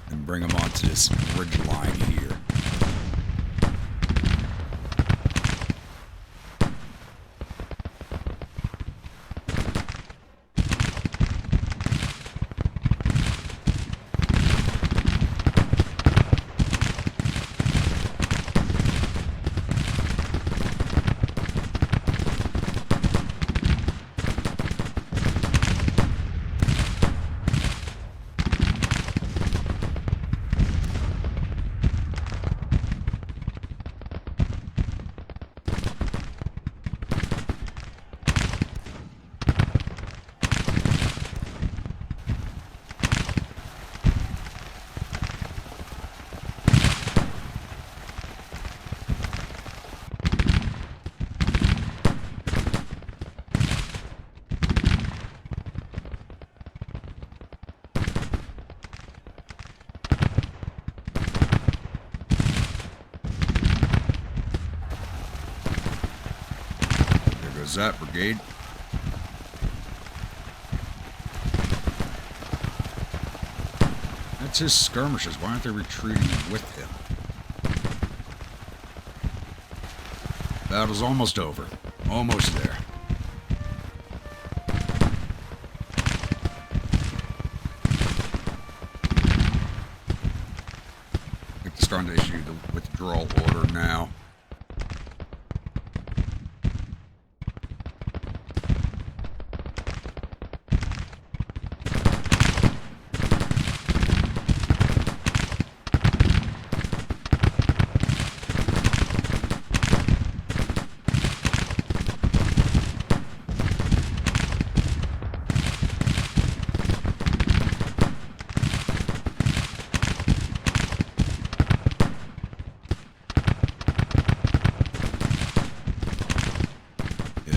and bring them onto this ridge line here. That brigade. That's his skirmishers. Why aren't they retreating with him? Battle's almost over. Almost there. It's starting to issue the withdrawal order now.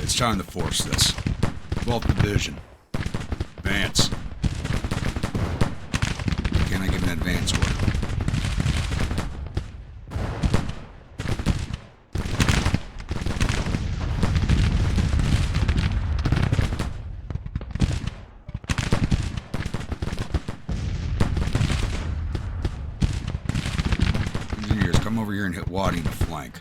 It's time to force this. 12th Division. Advance. Why can't I give an advance order? Engineers, come over here and hit Waddy in the flank.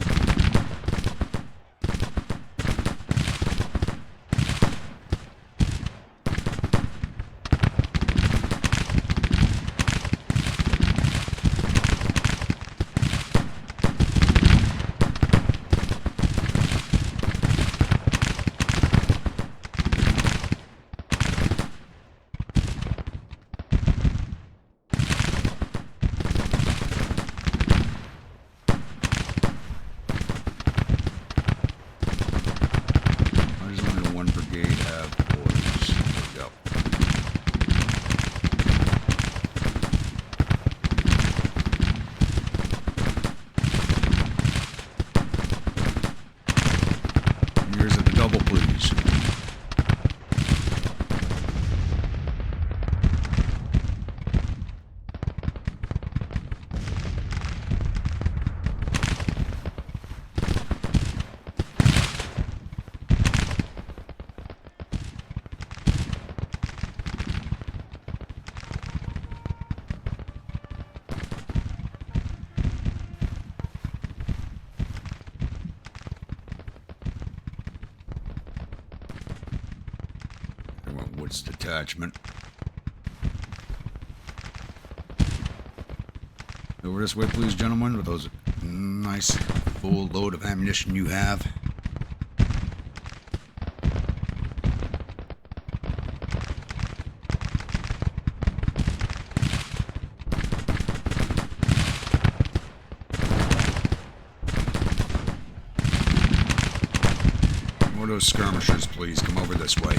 Woods detachment. Over this way, please, gentlemen, with those nice full load of ammunition you have. More of those skirmishers, please, come over this way.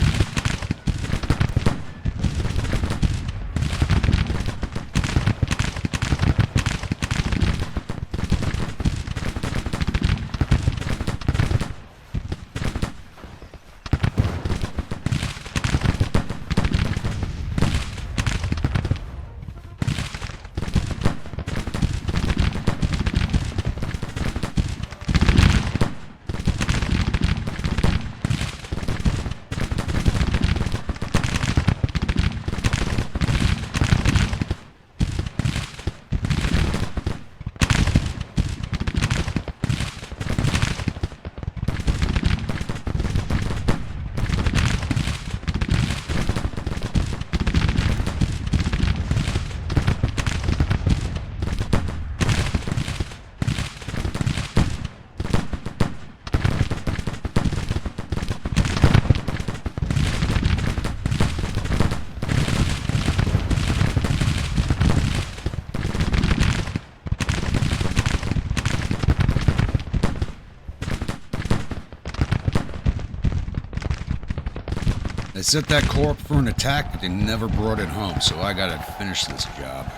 They set that corp for an attack, but they never brought it home, so I gotta finish this job.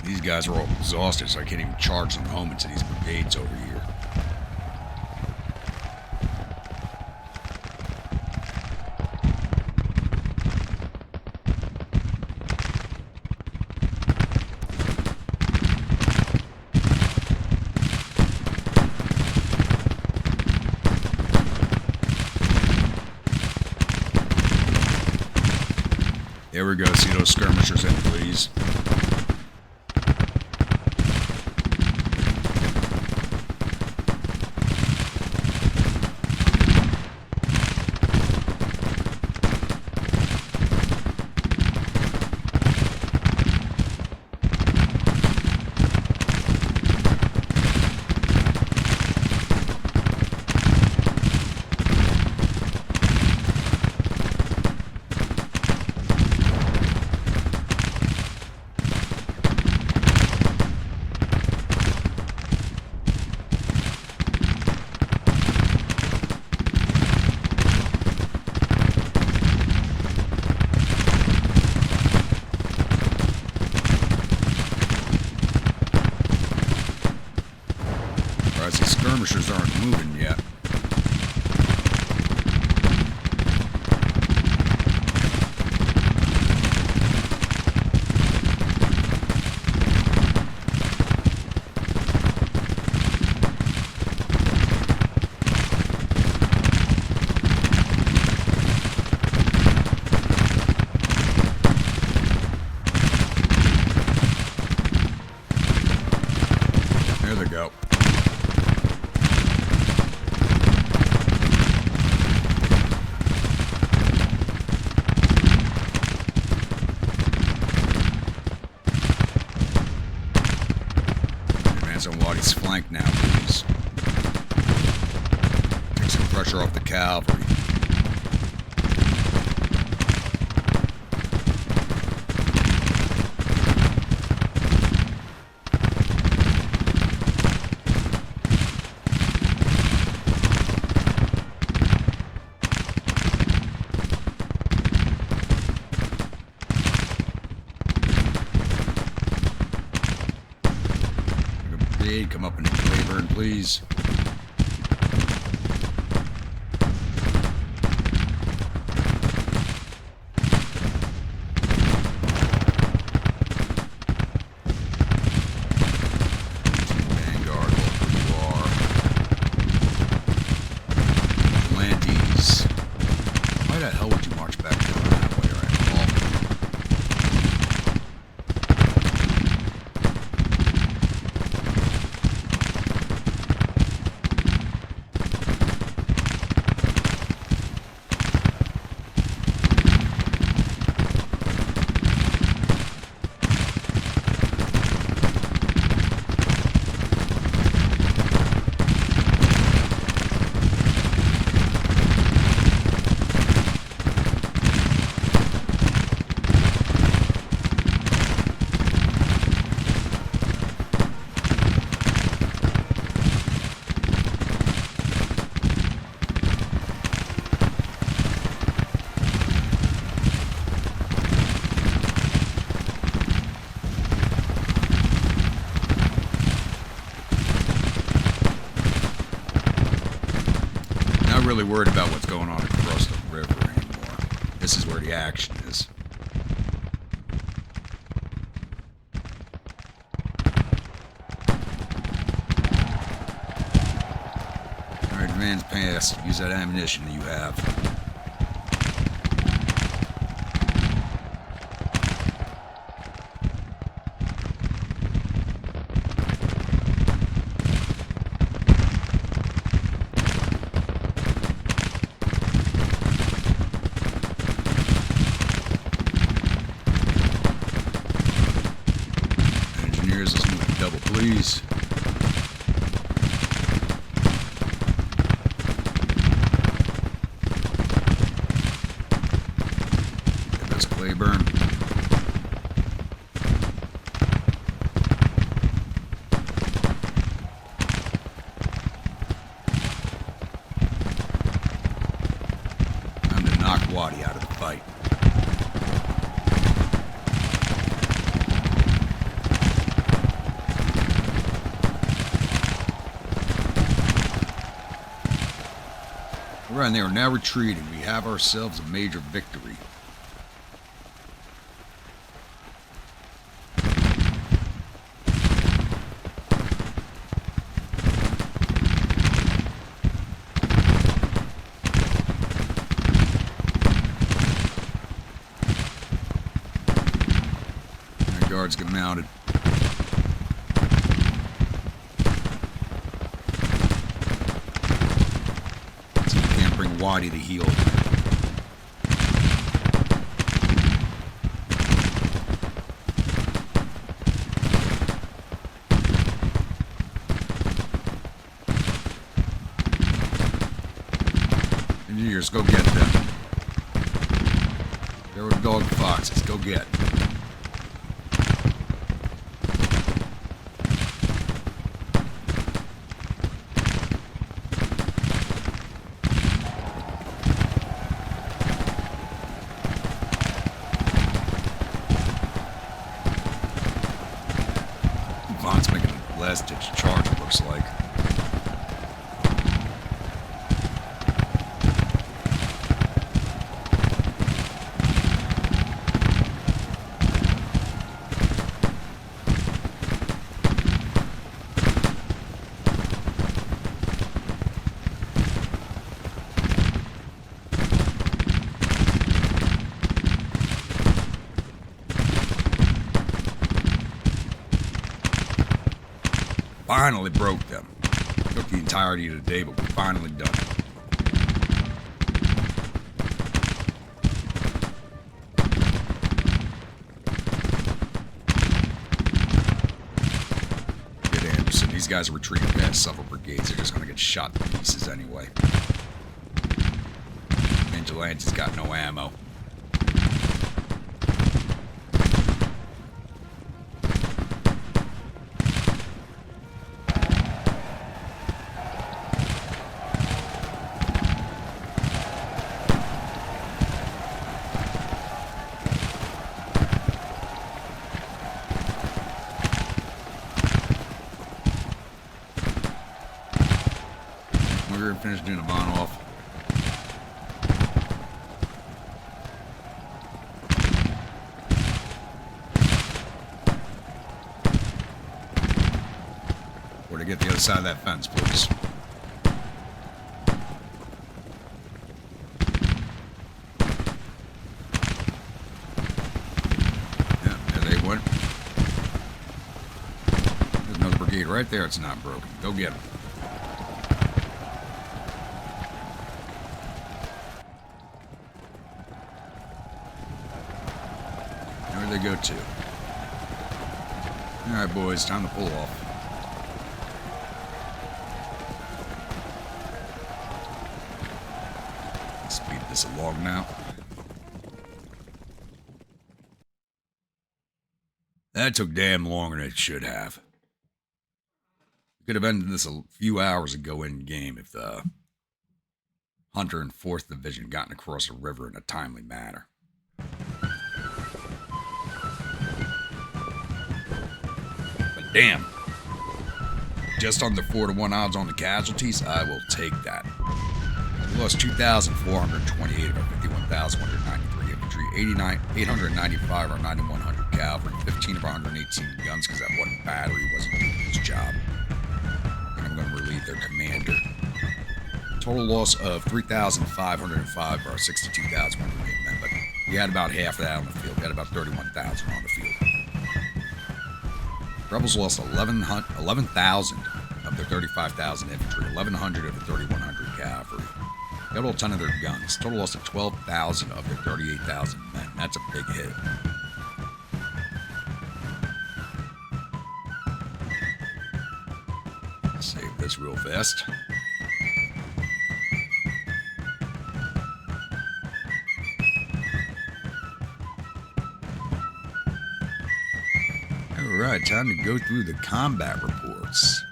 These guys are all exhausted, so I can't even charge them home into these brigades over here. There we go. See those skirmishers in, please. These skirmishers aren't moving yet. There they go. On Waddy's flank now, please. Take some pressure off the cavalry. Come up into Clayburn, please. Vanguard, wherever you are. Atlantes. Why the hell would you march back down that way right really worried about what's going on across the river anymore. This is where the action is. Alright, advance past. Use that ammunition that you have. Please. Get this Claiborne. Time to knock Waddy out of the fight. And they are now retreating. We have ourselves a major victory. Our guards get mounted. Waddy to heal. Engineers, go get them. There were dog foxes. Go get. Last-ditch charge, it looks like. Finally broke them. Took the entirety of the day, but we finally done it. Get Anderson. These guys are retreating past several brigades. They're just going to get shot to pieces anyway. Vigilante's got no ammo. We're finished doing a bomb off. Or to get the other side of that fence, please. Yeah, there they went. There's another brigade right there. It's not broken. Go get them. They go to. Alright, boys, time to pull off. Speed this along now. That took damn longer than it should have. We could have ended this a few hours ago in game if the Hunter and 4th Division gotten across the river in a timely manner. Damn. Just under 4-to-1 odds on the casualties? I will take that. lost 2,428 of our 51,193 infantry, 895 or 9,100 cavalry, 15 of our 118 guns because that one battery wasn't doing its job. And I'm going to relieve their commander. Total loss of 3,505 of our 62,108 men, but we had about half of that on the field. We had about 31,000 on the field. Rebels lost 11,000 of their 35,000 infantry, 1,100 of the 3,100 cavalry. Got all 10 of their guns. Total loss of 12,000 of their 38,000 men. That's a big hit. Save this real fast. Alright, time to go through the combat reports.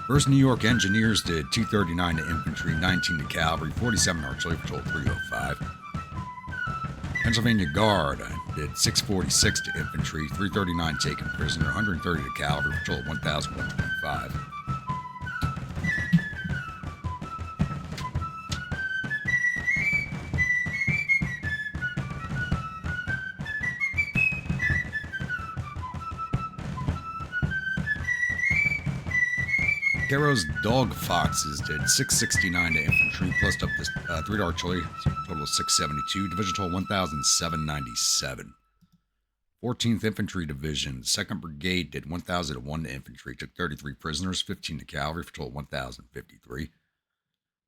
1st New York Engineers did 239 to infantry, 19 to cavalry, 47 artillery for total 305. Pennsylvania Guard did 646 to infantry, 339 taken prisoner, 130 to cavalry for total 1,125. 'Carro's Dog Foxes did 669 to infantry, plus up to 3 to artillery, total of 672. Division total 1,797. 14th Infantry Division, 2nd Brigade did 1,001 to infantry, took 33 prisoners, 15 to cavalry for total 1,053.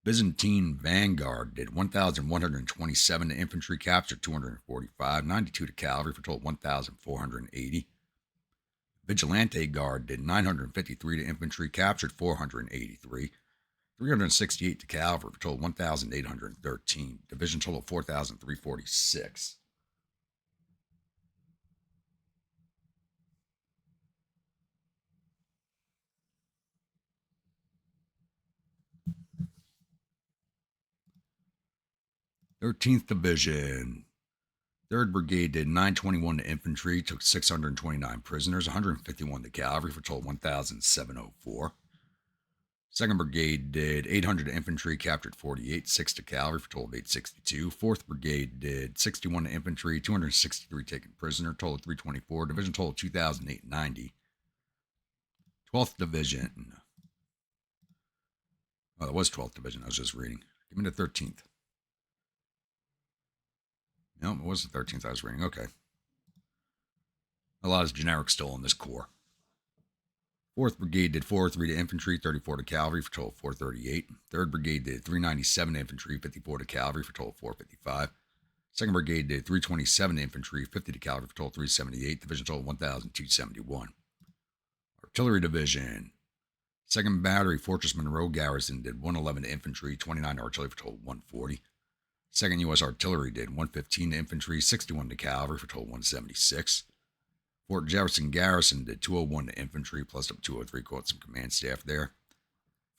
Byzantine Vanguard did 1,127 to infantry, captured 245, 92 to cavalry for total 1,480. Vigilante Guard did 953 to infantry, captured 483, 368 to cavalry for total 1,813. Division total 4,346. Thirteenth Division. 3rd Brigade did 921 to infantry, took 629 prisoners, 151 to cavalry for total 1,704. 2nd Brigade did 800 to infantry, captured 48, 6 to cavalry for total of 862. 4th Brigade did 61 to infantry, 263 taken prisoner, total of 324. Division total 2,890. 12th Division. Oh, that was 12th Division. I was just reading. Give me the 13th. No, it was the 13th I was reading. Okay. A lot is generic still in this corps. 4th Brigade did 403 to infantry, 34 to cavalry for total 438. 3rd Brigade did 397 to infantry, 54 to cavalry for total 455. 2nd Brigade did 327 to infantry, 50 to cavalry for total 378. Division total 1,271. Artillery Division. 2nd Battery Fortress Monroe Garrison did 111 to infantry, 29 to artillery for total 140. 2nd U.S. Artillery did 115 to infantry, 61 to cavalry for total 176. Fort Jefferson Garrison did 201 to infantry, plus up 203, caught some command staff there.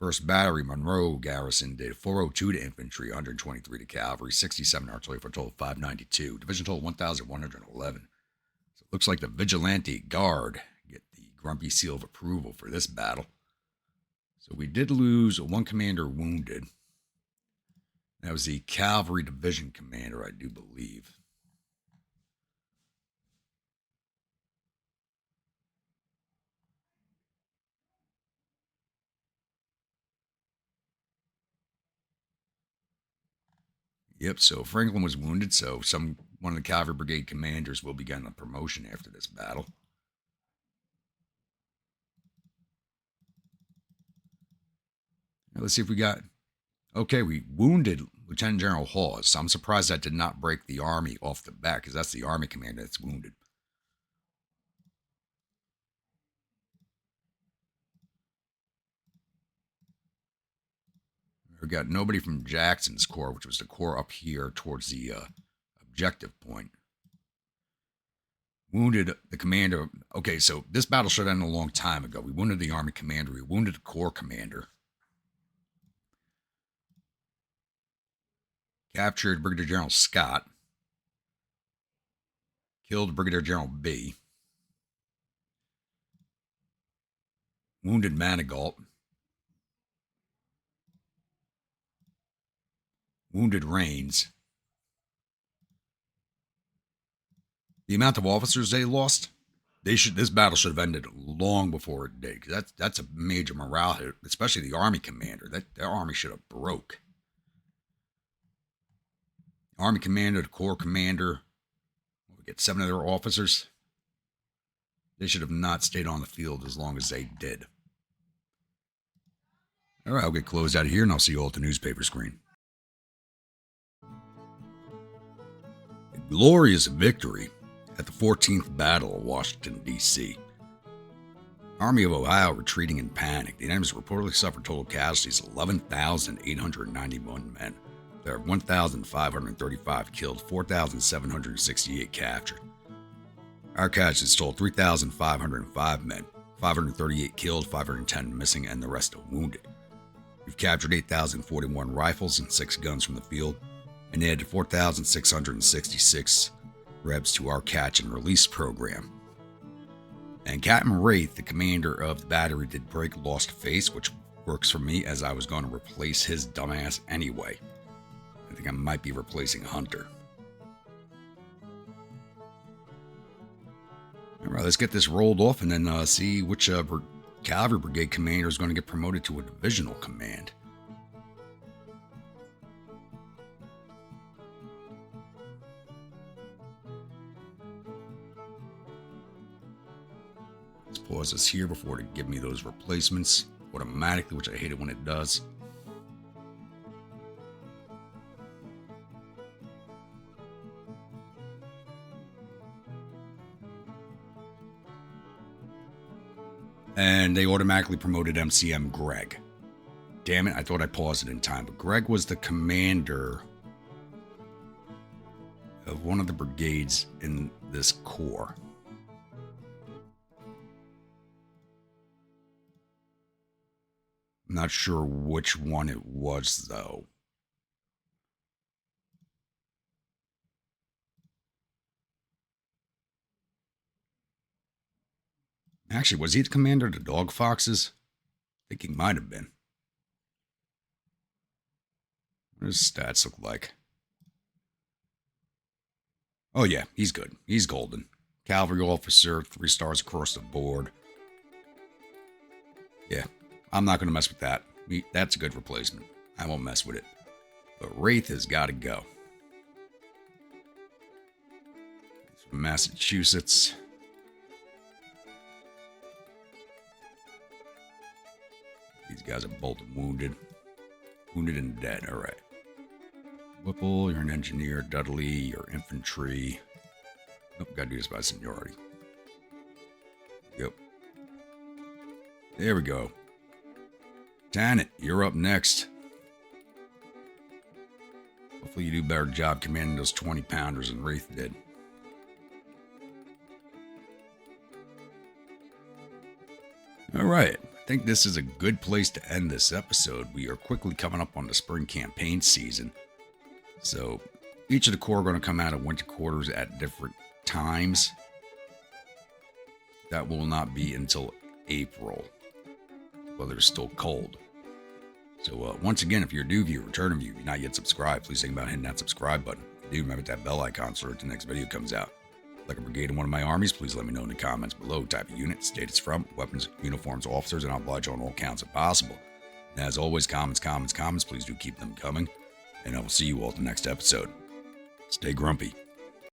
1st Battery Monroe Garrison did 402 to infantry, 123 to cavalry, 67 artillery for a total 592. Division total 1,111. So it looks like the Vigilante Guard get the grumpy seal of approval for this battle. So we did lose one commander wounded. That was the Cavalry Division Commander, I do believe. Yep, so Franklin was wounded, so one of the Cavalry Brigade commanders will be getting a promotion after this battle. Now let's see if we got... Okay, we wounded Lieutenant General Hawes, so I'm surprised that did not break the Army off the bat, because that's the Army commander that's wounded. We got nobody from Jackson's corps, which was the corps up here towards the objective point. Wounded the commander. Okay, so this battle should have ended a long time ago. We wounded the Army commander. We wounded the corps commander. Captured Brigadier General Scott. Killed Brigadier General B. Wounded Manigault. wounded reigns. The amount of officers they lost, this battle should have ended long before it did. That's a major morale hit, especially the army commander. Their army should have broke. Army commander, the corps commander, we get 7 of their officers. They should have not stayed on the field as long as they did. All right, I'll get closed out of here, and I'll see you all at the newspaper screen. A glorious victory at the 14th Battle of Washington, D.C. Army of Ohio retreating in panic. The enemies reportedly suffered total casualties of 11,891 men. There are 1,535 killed, 4,768 captured. Our casualties totaled 3,505 men, 538 killed, 510 missing, and the rest wounded. We've captured 8,041 rifles and 6 guns from the field, and added 4,666 Rebs to our catch and release program. And Captain Wraith, the commander of the battery, did break lost face, which works for me as I was going to replace his dumbass anyway. I think I might be replacing Hunter. All right, let's get this rolled off and then see which cavalry brigade commander is going to get promoted to a divisional command. Let's pause this here before it give me those replacements automatically, which I hate it when it does. And they automatically promoted MCM Greg. Damn it, I thought I paused it in time. But Greg was the commander of one of the brigades in this corps. I'm not sure which one it was, though. Actually, was he the commander of the Dog Foxes? I think he might have been. What does his stats look like? Oh yeah, he's good. He's golden. Cavalry officer, 3 stars across the board. Yeah, I'm not going to mess with that. That's a good replacement. I won't mess with it. But Wraith has got to go. He's from Massachusetts. These guys are both wounded. Wounded and dead. All right. Whipple, you're an engineer. Dudley, you're infantry. Nope, gotta do this by seniority. Yep. There we go. Tanit, you're up next. Hopefully you do a better job commanding those 20-pounders than Wraith did. All right. I think this is a good place to end this episode. We are quickly coming up on the spring campaign season. So each of the corps are going to come out of winter quarters at different times. That will not be until April. Weather is still cold. So once again, if you're a new viewer, return viewer, if you're not yet subscribed, please think about hitting that subscribe button. If you do, remember that bell icon so that the next video comes out. Like a brigade in one of my armies, please let me know in the comments below. Type of unit, state it's from, weapons, uniforms, officers, and I'll oblige on all counts if possible. And as always, comments, please do keep them coming. And I will see you all at the next episode. Stay grumpy.